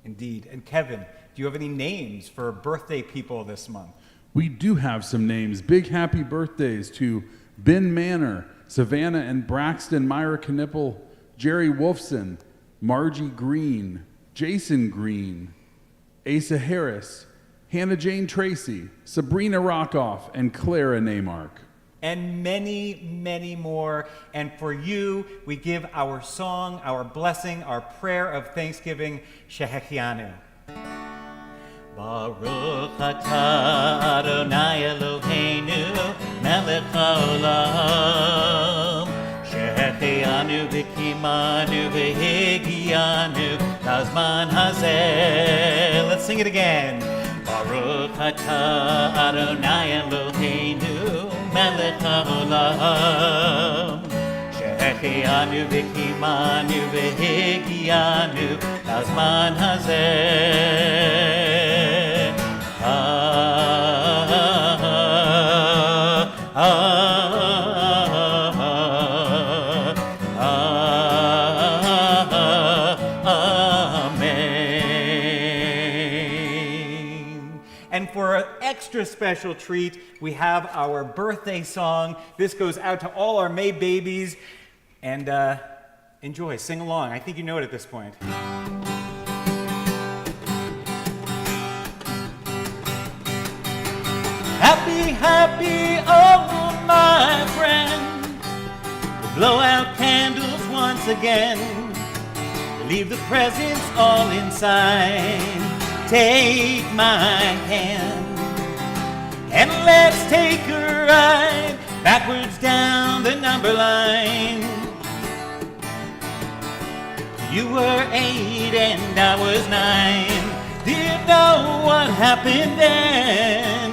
Indeed. And Kevin, do you have any names for birthday people this month?
We do have some names. Big happy birthdays to Ben Manor, Savannah and Braxton, Myra Knipple, Jerry Wolfson, Margie Green, Jason Green, Asa Harris, Hannah Jane Tracy, Sabrina Rockoff, and Clara Neymark.
And many more. And for you, we give our song, our blessing, our prayer of thanksgiving, Shehechianu.
Baruch atah Adonai Eloheinu melech haolam shehechianu v'kimanu v'higianu lazman hazeh. Let's sing it again. Baruch atah Adonai Eloheinu melech haolam shehechianu v'kimanu v'higianu lazman hazeh.
Amen. And for an extra special treat, we have our birthday song. This goes out to all our May babies. And enjoy, sing along. I think you know it at this point.
Happy, oh my friend. We'll blow out candles once again. Leave the presents all inside. Take my hand and let's take a ride backwards down the number line. You were 8 and I was 9. Do you know what happened then?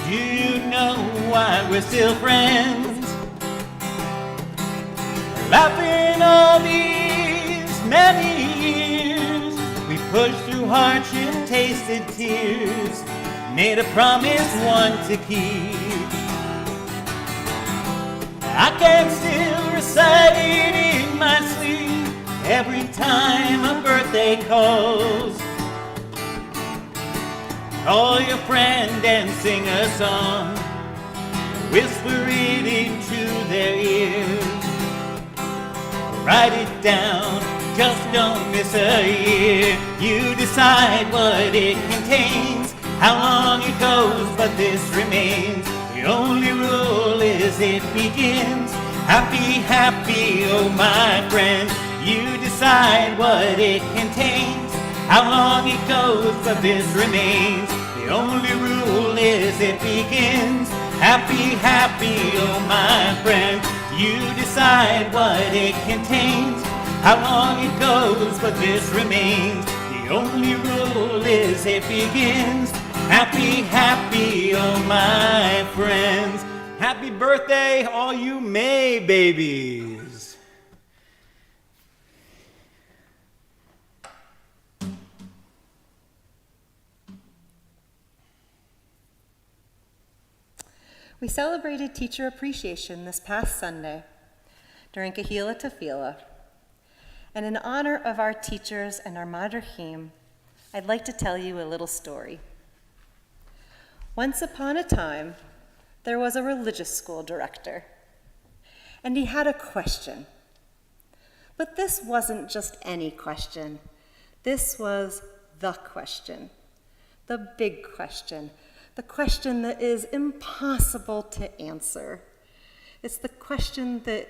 Do you know why we're still friends? Laughing all these many years, we pushed through hardship, tasted tears, made a promise one to keep. I can still recite it in my sleep every time a birthday calls. Call your friend and sing a song, whisper it into their ears. Write it down, just don't miss a year. You decide what it contains, how long it goes, but this remains. The only rule is it begins. Happy, oh my friend. You decide what it contains, how long it goes, but this remains. The only rule is it begins. Happy, oh my friend. You decide what it contains, how long it goes, but this remains. The only rule is it begins. Happy, oh my friends. Happy birthday, all you May babies.
We celebrated Teacher Appreciation this past Sunday during Kehillah Tefillah. And in honor of our teachers and our madrachim, I'd like to tell you a little story. Once upon a time, there was a religious school director, and he had a question. But this wasn't just any question. This was the question, the big question, the question that is impossible to answer. It's the question that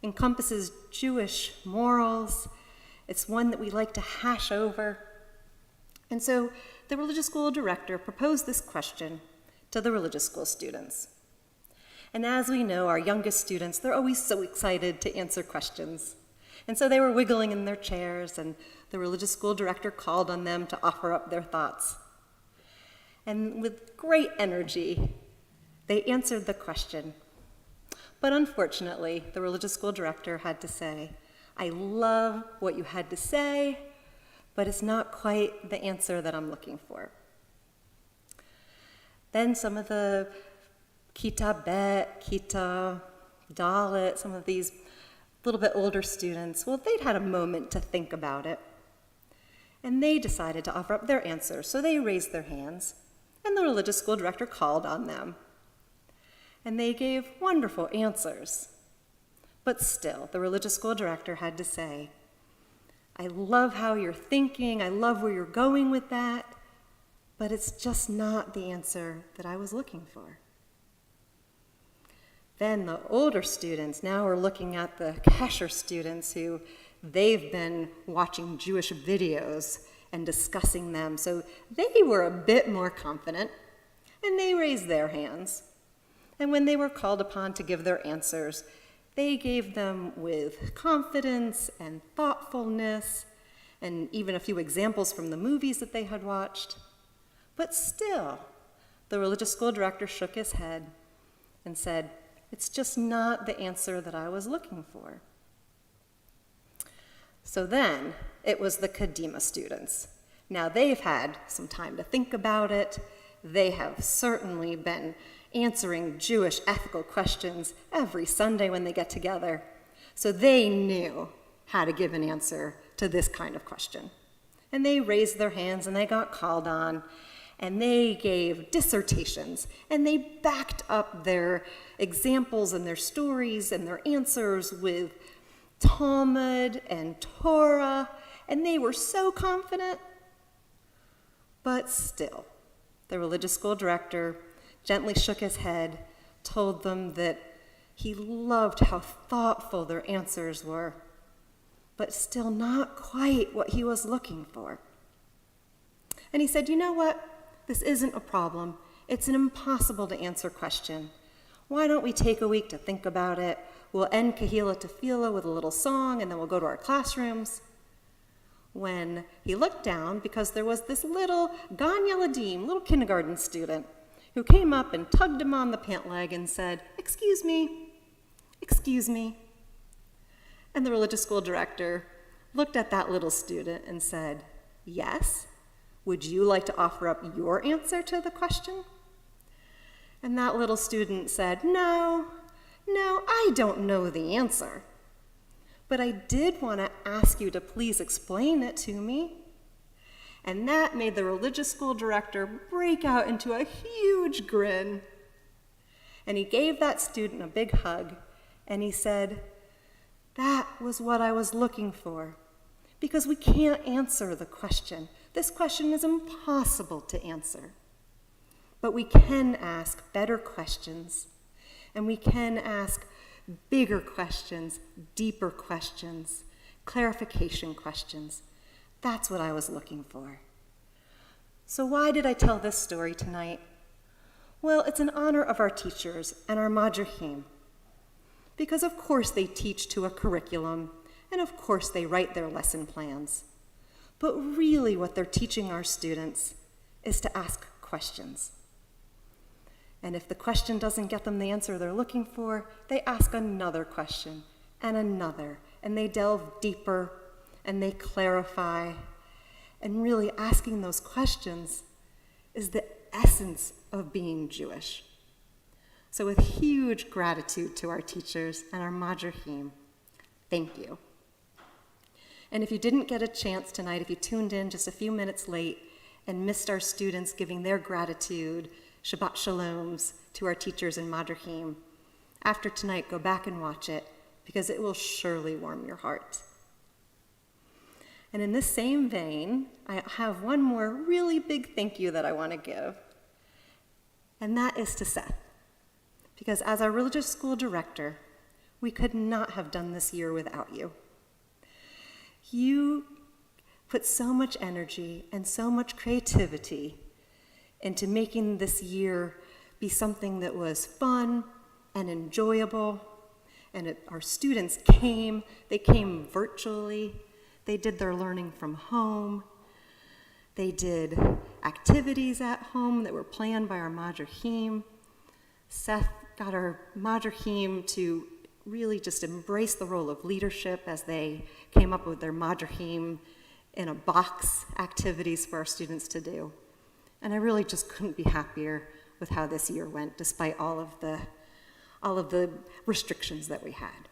encompasses Jewish morals. It's one that we like to hash over. And so the religious school director proposed this question to the religious school students. And as we know, our youngest students, they're always so excited to answer questions. And so they were wiggling in their chairs, and the religious school director called on them to offer up their thoughts. And with great energy, they answered the question. But unfortunately, the religious school director had to say, "I love what you had to say, but it's not quite the answer that I'm looking for." Then some of the Kita Bet, Kita Dalit, some of these little bit older students, well, they'd had a moment to think about it. And they decided to offer up their answers, so they raised their hands, and the religious school director called on them. And they gave wonderful answers. But still, the religious school director had to say, "I love how you're thinking, I love where you're going with that, but it's just not the answer that I was looking for." Then the older students now are looking at the Kesher students who they've been watching Jewish videos and discussing them, so they were a bit more confident, and they raised their hands. And when they were called upon to give their answers, they gave them with confidence and thoughtfulness, and even a few examples from the movies that they had watched. But still, the religious school director shook his head and said, "It's just not the answer that I was looking for." So then, it was the Kadima students. Now they've had some time to think about it. They have certainly been answering Jewish ethical questions every Sunday when they get together. So they knew how to give an answer to this kind of question. And they raised their hands and they got called on, and they gave dissertations, and they backed up their examples and their stories and their answers with Talmud and Torah, and they were so confident. But still, the religious school director gently shook his head, told them that he loved how thoughtful their answers were, but still not quite what he was looking for. And he said, "You know what? This isn't a problem. It's an impossible to answer question. Why don't we take a week to think about it? We'll end Kehillah Tefillah with a little song, and then we'll go to our classrooms." When he looked down, because there was this little Gan Yeladim, little kindergarten student, who came up and tugged him on the pant leg and said, "Excuse me, excuse me." And the religious school director looked at that little student and said, "Yes, would you like to offer up your answer to the question?" And that little student said, No, I don't know the answer. But I did want to ask you to please explain it to me." And that made the religious school director break out into a huge grin. And he gave that student a big hug, and he said, "That was what I was looking for, because we can't answer the question. This question is impossible to answer. But we can ask better questions, and we can ask bigger questions, deeper questions, clarification questions. That's what I was looking for." So why did I tell this story tonight? Well, it's in honor of our teachers and our madrachim. Because of course they teach to a curriculum, and of course they write their lesson plans. But really what they're teaching our students is to ask questions. And if the question doesn't get them the answer they're looking for, they ask another question and another, and they delve deeper and they clarify. And really asking those questions is the essence of being Jewish. So with huge gratitude to our teachers and our Madrahim, thank you. And if you didn't get a chance tonight, if you tuned in just a few minutes late and missed our students giving their gratitude, Shabbat Shaloms, to our teachers and Madrahim, after tonight, go back and watch it, because it will surely warm your heart. And in this same vein, I have one more really big thank you that I want to give, and that is to Seth. Because as our religious school director, we could not have done this year without you. You put so much energy and so much creativity into making this year be something that was fun and enjoyable. And our students came. They came virtually. They did their learning from home. They did activities at home that were planned by our Madrahim. Seth got our Madrahim to really just embrace the role of leadership as they came up with their Madrahim in a box activities for our students to do. And I really just couldn't be happier with how this year went, despite all of the restrictions that we had.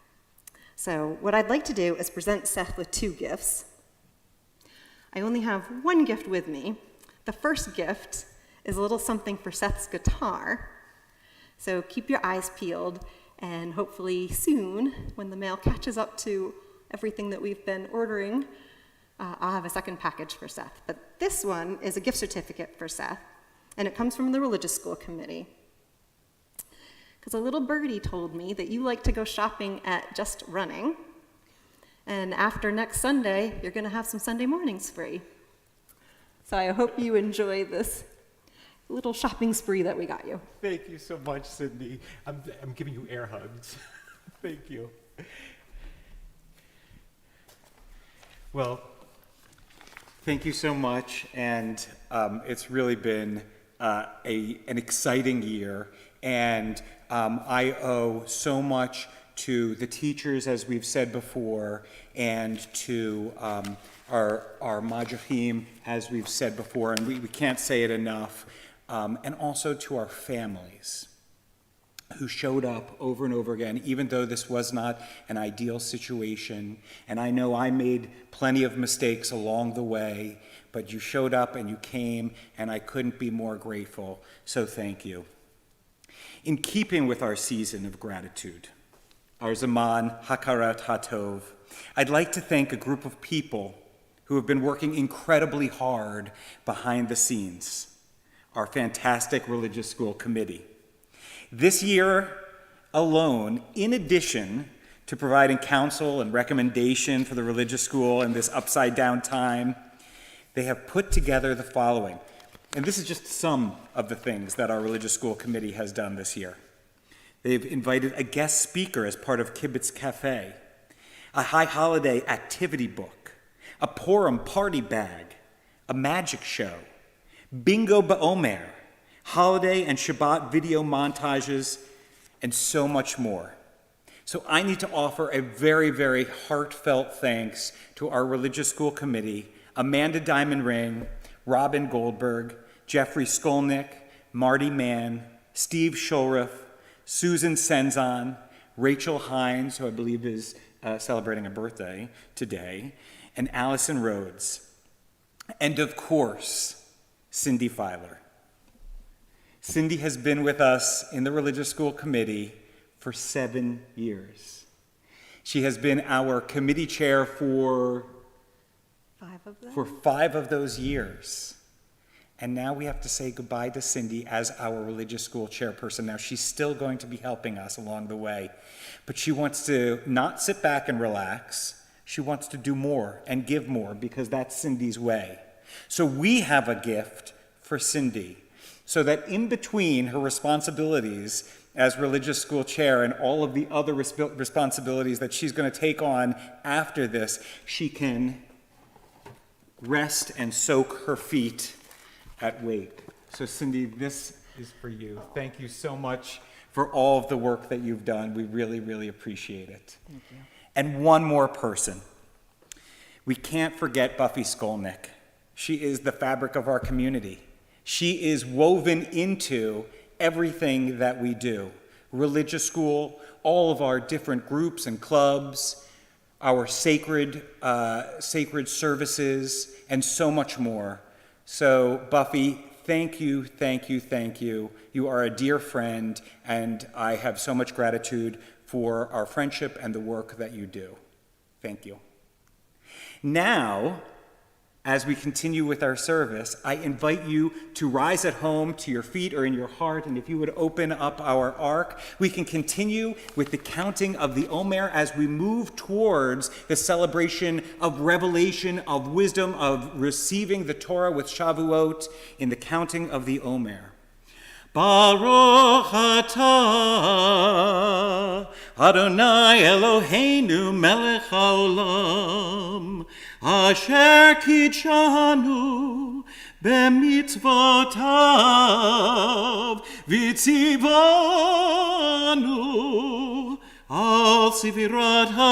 So what I'd like to do is present Seth with 2 gifts. I only have one gift with me. The first gift is a little something for Seth's guitar. So keep your eyes peeled, and hopefully soon, when the mail catches up to everything that we've been ordering, I'll have a second package for Seth. But this one is a gift certificate for Seth, and it comes from the religious school committee. Because a little birdie told me that you like to go shopping at Just Running, and after next Sunday, you're going to have some Sunday mornings free. So I hope you enjoy this little shopping spree that we got you.
Thank you so much, Cindy. I'm giving you air hugs. Thank you. Well, thank you so much, and it's really been an exciting year, and I owe so much to the teachers, as we've said before, and to our Madrahim, as we've said before, and we can't say it enough, and also to our families who showed up over and over again, even though this was not an ideal situation. And I know I made plenty of mistakes along the way, but you showed up and you came, and I couldn't be more grateful, so thank you. In keeping with our season of gratitude, our Zaman Hakarat Hatov, I'd like to thank a group of people who have been working incredibly hard behind the scenes, our fantastic religious school committee. This year alone, in addition to providing counsel and recommendation for the religious school in this upside-down time, they have put together the following. And this is just some of the things that our religious school committee has done this year. They've invited a guest speaker as part of Kibbutz Cafe, a high holiday activity book, a Purim party bag, a magic show, bingo ba'omer, holiday and Shabbat video montages, and so much more. So I need to offer a very, very heartfelt thanks to our religious school committee, Amanda Diamond Ring, Robin Goldberg, Jeffrey Skolnick, Marty Mann, Steve Shulriff, Susan Senzon, Rachel Hines, who I believe is celebrating a birthday today, and Allison Rhodes. And of course, Cindy Feiler. Cindy has been with us in the religious school committee for 7 years. She has been our committee chair for 5 of those years. And now we have to say goodbye to Cindy as our religious school chairperson. Now, she's still going to be helping us along the way, but she wants to not sit back and relax. She wants to do more and give more, because that's Cindy's way. So we have a gift for Cindy, so that in between her responsibilities as religious school chair and all of the other responsibilities that she's going to take on after this, she can rest and soak her feet at wake. So Cindy, this is for you. Thank you so much for all of the work that you've done. We really, really appreciate it.
Thank you.
And one more person. We can't forget Buffy Skolnick. She is the fabric of our community. She is woven into everything that we do, religious school, all of our different groups and clubs, our sacred services, and so much more. So, Buffy, thank you, thank you, thank you. You are a dear friend, and I have so much gratitude for our friendship and the work that you do. Thank you. Now, as we continue with our service, I invite you to rise at home to your feet or in your heart, and if you would open up our ark, we can continue with the counting of the Omer as we move towards the celebration of revelation, of wisdom, of receiving the Torah with Shavuot in the counting of the Omer. Baruch atah Adonai Eloheinu melech haolam asher kidshanu b'mitzvotav v'tzivanu al sivirat haomer.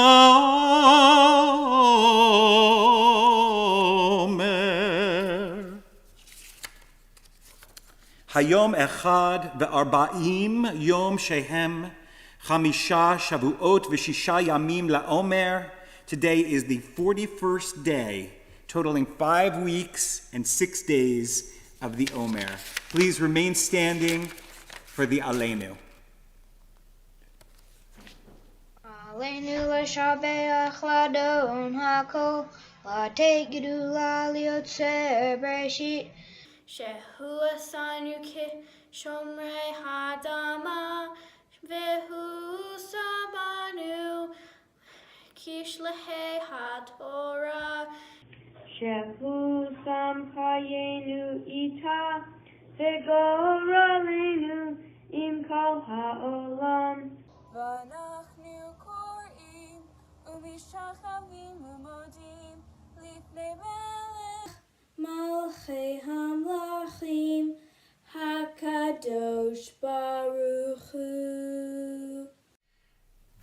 Hayom echad ve'arba'im yom shehem chamisha shavuot v'shisha yamim la'omer. Today is the 41st day, totaling 5 weeks and 6 days of the Omer. Please remain standing for the Aleinu.
Aleinu l'shabeach ladon hakol la'tei gedula liotzer bereshit shehu asanu kishomrei hadama vehu sabanu kishlehei haTorah
shehu sam chayenu ita v'goralenu im kol ha'olam.
ואנחנו קוראים ומשתחווים ומודים לפני מלך
מלכי המלכים הקדוש ברוך הוא.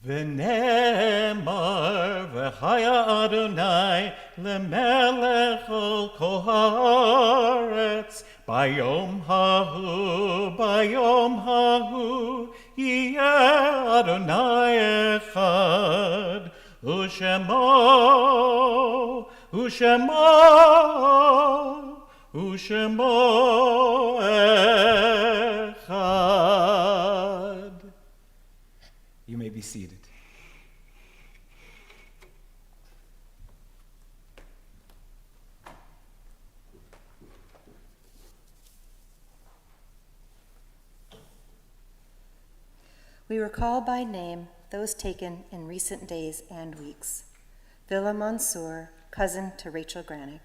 ונאמר וחיה אדוני למלך על כל הארץ ביום ההוא יהיה אדוני אחד ושמו אחד.
You may be seated.
We recall by name those taken in recent days and weeks. Villa Mansour, cousin to Rachel Granig.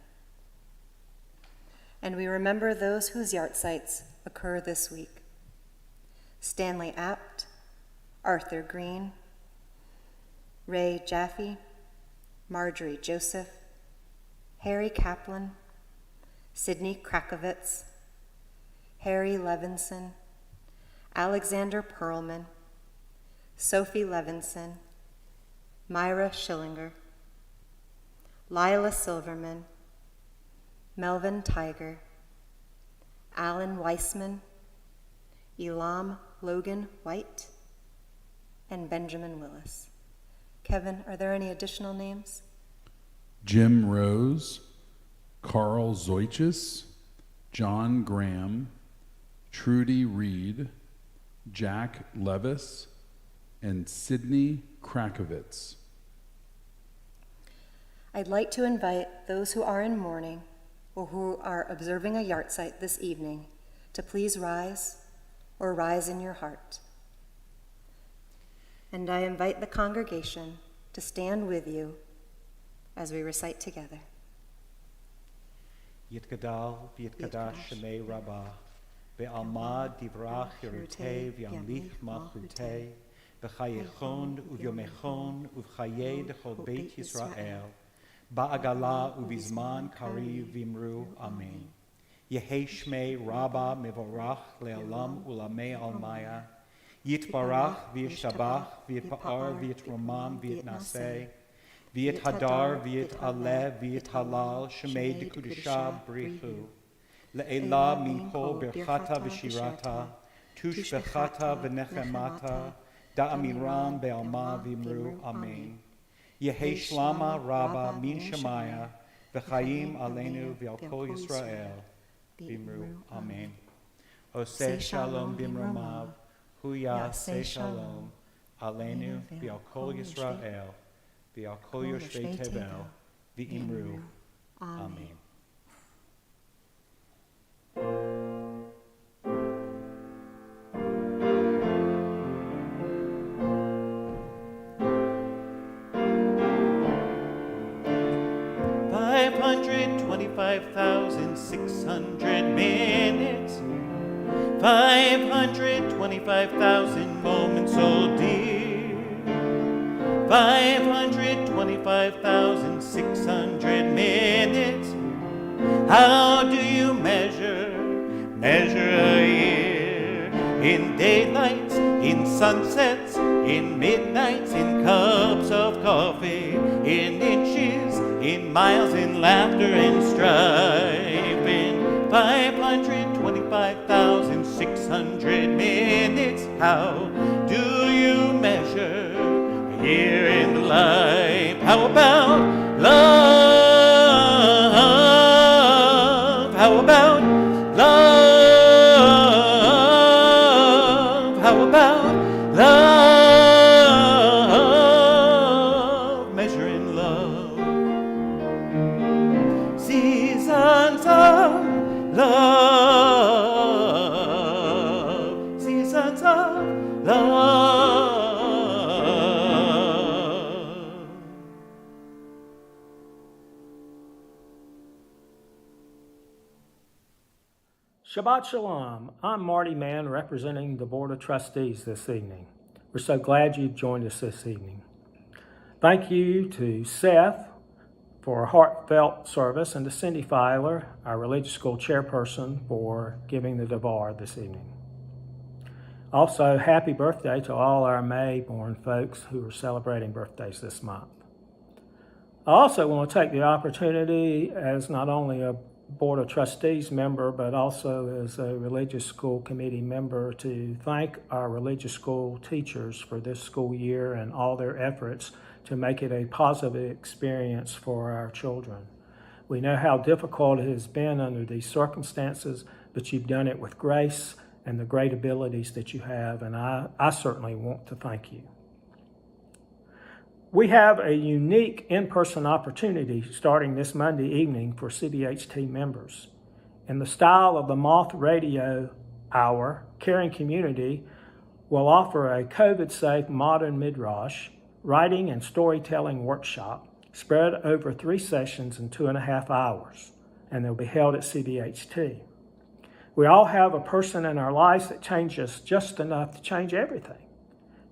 And we remember those whose yahrzeits occur this week. Stanley Apt, Arthur Green, Ray Jaffe, Marjorie Joseph, Harry Kaplan, Sidney Krakowitz, Harry Levinson, Alexander Perlman, Sophie Levinson, Myra Schillinger, Lila Silverman, Melvin Tiger, Alan Weissman, Elam Logan White, and Benjamin Willis. Kevin, are there any additional names?
Jim Rose, Carl Zoichis, John Graham, Trudy Reed, Jack Levis, and Sidney Krakowitz.
I'd like to invite those who are in mourning or who are observing a yahrzeit this evening to please rise or rise in your heart. And I invite the congregation to stand with you as we recite together.
Yitgadal v'yitgadash shemei Rabbah ve'almad divrach yerutei v'yamlich malchutei v'chayechon uvyomechon uv'chayei dechol beit Yisrael ba'agala uvizman kari v'imru amen. Yehei shmei Rabbah mevorach le'olam ulamei almaya Yitbarach v'yishabach v'yitpa'ar v'yitromam v'yitnaseh v'yithadar v'yit'aleh v'yithalal shemei dekudusha brichu le'ela min kol berchata v'shirata tushbechata v'nechemata, da'amiram be'alma v'imru, amen. Yehi shlama rabba min shemaya, v'chayim aleinu v'al kol Yisrael, v'imru, amen. Oseh shalom bimromav, huya se shalom, aleinu v'al kol Yisrael, v'al kol yoshvei tevel, v'imru, amen. $525,600 minutes, 525,000 moments, oh dear. 525,600 minutes. How do you measure a year? In daylights, in sunsets, in midnights, in cups of coffee, in inches, in miles, in laughter, in strife, in 525,600 minutes. How do you measure a year in life? How about love? How about love? How about love? Measuring love. Seasons of love. Seasons of love.
Shabbat Shalom. I'm Marty Mann, representing the Board of Trustees this evening. We're so glad you've joined us this evening. Thank you to Seth for a heartfelt service, and to Cindy Feiler, our religious school chairperson, for giving the Devar this evening. Also, happy birthday to all our May-born folks who are celebrating birthdays this month. I also want to take the opportunity, as not only a Board of Trustees member, but also as a religious school committee member, to thank our religious school teachers for this school year and all their efforts to make it a positive experience for our children. We know how difficult it has been under these circumstances, but you've done it with grace and the great abilities that you have, and I certainly want to thank you. We have a unique in-person opportunity starting this Monday evening for CBHT members. In the style of the Moth Radio Hour, Caring Community will offer a COVID-safe modern midrash, writing and storytelling workshop spread over 3 sessions in 2.5 hours, and they'll be held at CBHT. We all have a person in our lives that changes just enough to change everything.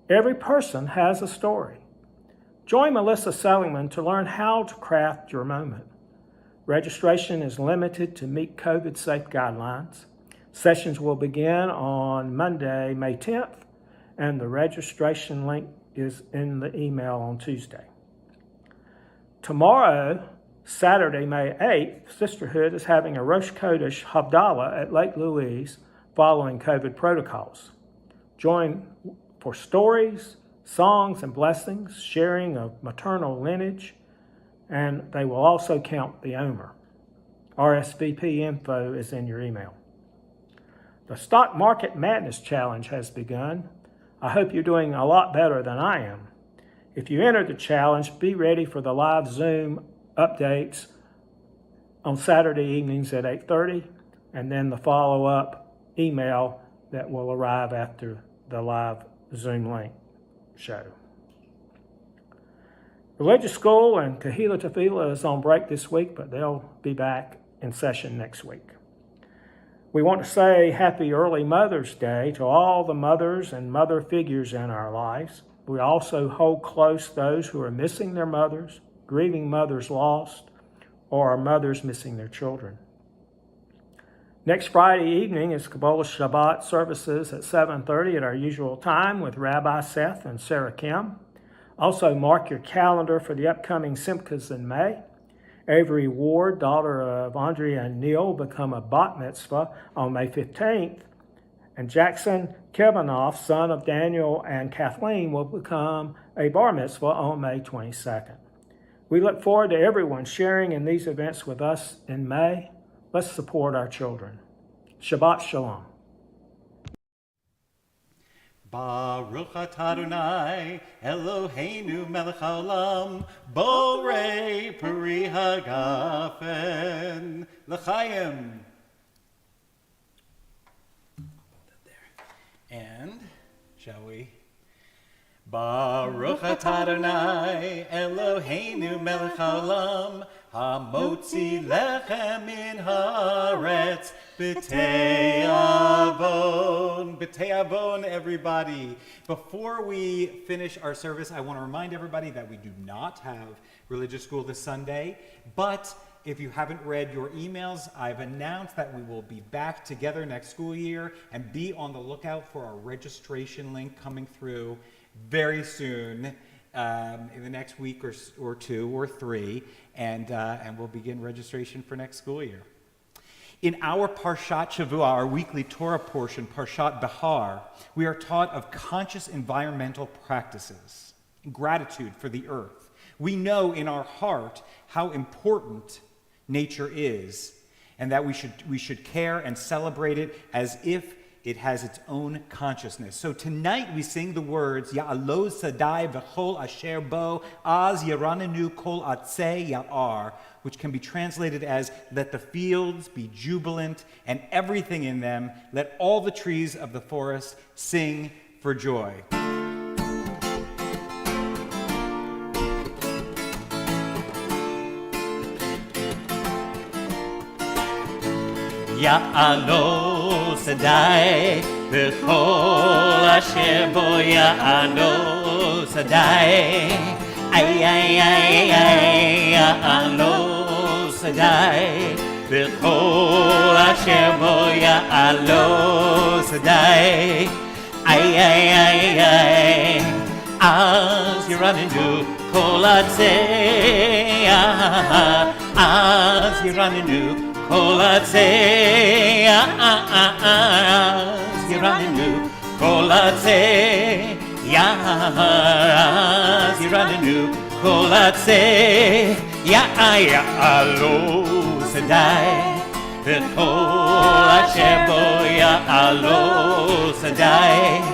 Every person has a story. Join Melissa Seligman to learn how to craft your moment. Registration is limited to meet COVID-safe guidelines. Sessions will begin on Monday, May 10th, and the registration link is in the email on Tuesday. Tomorrow, Saturday, May 8th, Sisterhood is having a Rosh Chodesh Havdalah at Lake Louise following COVID protocols. Join for stories, songs, and blessings, sharing of maternal lineage, and they will also count the Omer. RSVP info is in your email. The Stock Market Madness Challenge has begun. I hope you're doing a lot better than I am. If you enter the challenge, be ready for the live Zoom updates on Saturday evenings at 8:30, and then the follow-up email that will arrive after the live Zoom link show. Religious School and Kahila Tefillah is on break this week, but they'll be back in session next week. We want to say happy early Mother's Day to all the mothers and mother figures in our lives. We also hold close those who are missing their mothers, grieving mothers lost, or are mothers missing their children. Next Friday evening is Kabbalah Shabbat services at 7:30 at our usual time with Rabbi Seth and Sarah Kim. Also mark your calendar for the upcoming Simchas in May. Avery Ward, daughter of Andrea and Neil, become a bat mitzvah on May 15th, And Jackson Kevanoff, son of Daniel and Kathleen, will become a bar mitzvah on May 22nd. We look forward to everyone sharing in these events with us in May. Let's support our children. Shabbat Shalom.
Baruch atah Adonai Eloheinu melech haolam borei peri hagafen l'chaim. And shall we? Baruch atah Adonai Eloheinu melech haolam hamotzi lechem min haaretz b'tei avon. B'tei avon, everybody. Before we finish our service, I want to remind everybody that we do not have religious school this Sunday, but if you haven't read your emails, I've announced that we will be back together next school year, and be on the lookout for our registration link coming through very soon, in the next week or two or three, and we'll begin registration for next school year. In our Parshat Shavua, our weekly Torah portion, Parshat Behar, we are taught of conscious environmental practices, gratitude for the earth. We know in our heart how important nature is, and that we should care and celebrate it as if it has its own consciousness. So tonight we sing the words, Ya'alo Sadai v'chol asher bo, az yaranenu kol atzei ya'ar, which can be translated as, let the fields be jubilant and everything in them, let all the trees of the forest sing for joy.
Ya'alo Sadai v'chol asher bo Ya'alo Sadai ay ay ay ay Ya'alo Sadai v'chol asher bo Ya'alo Sadai ay ay ay ay az yiranenu kol atzei az yiranenu Kol atzei, yiranenu, kol atzei, yiranenu, kol atzei, ya'alo sadai, v'chol asher bo ya'alo sadai,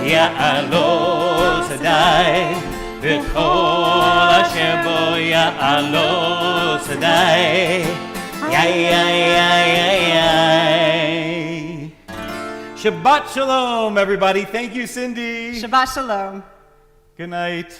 ya'alo sadai. V'chol asher bo ya'alo sadai,
Shabbat Shalom, everybody. Thank you, Cindy.
Shabbat Shalom.
Good night.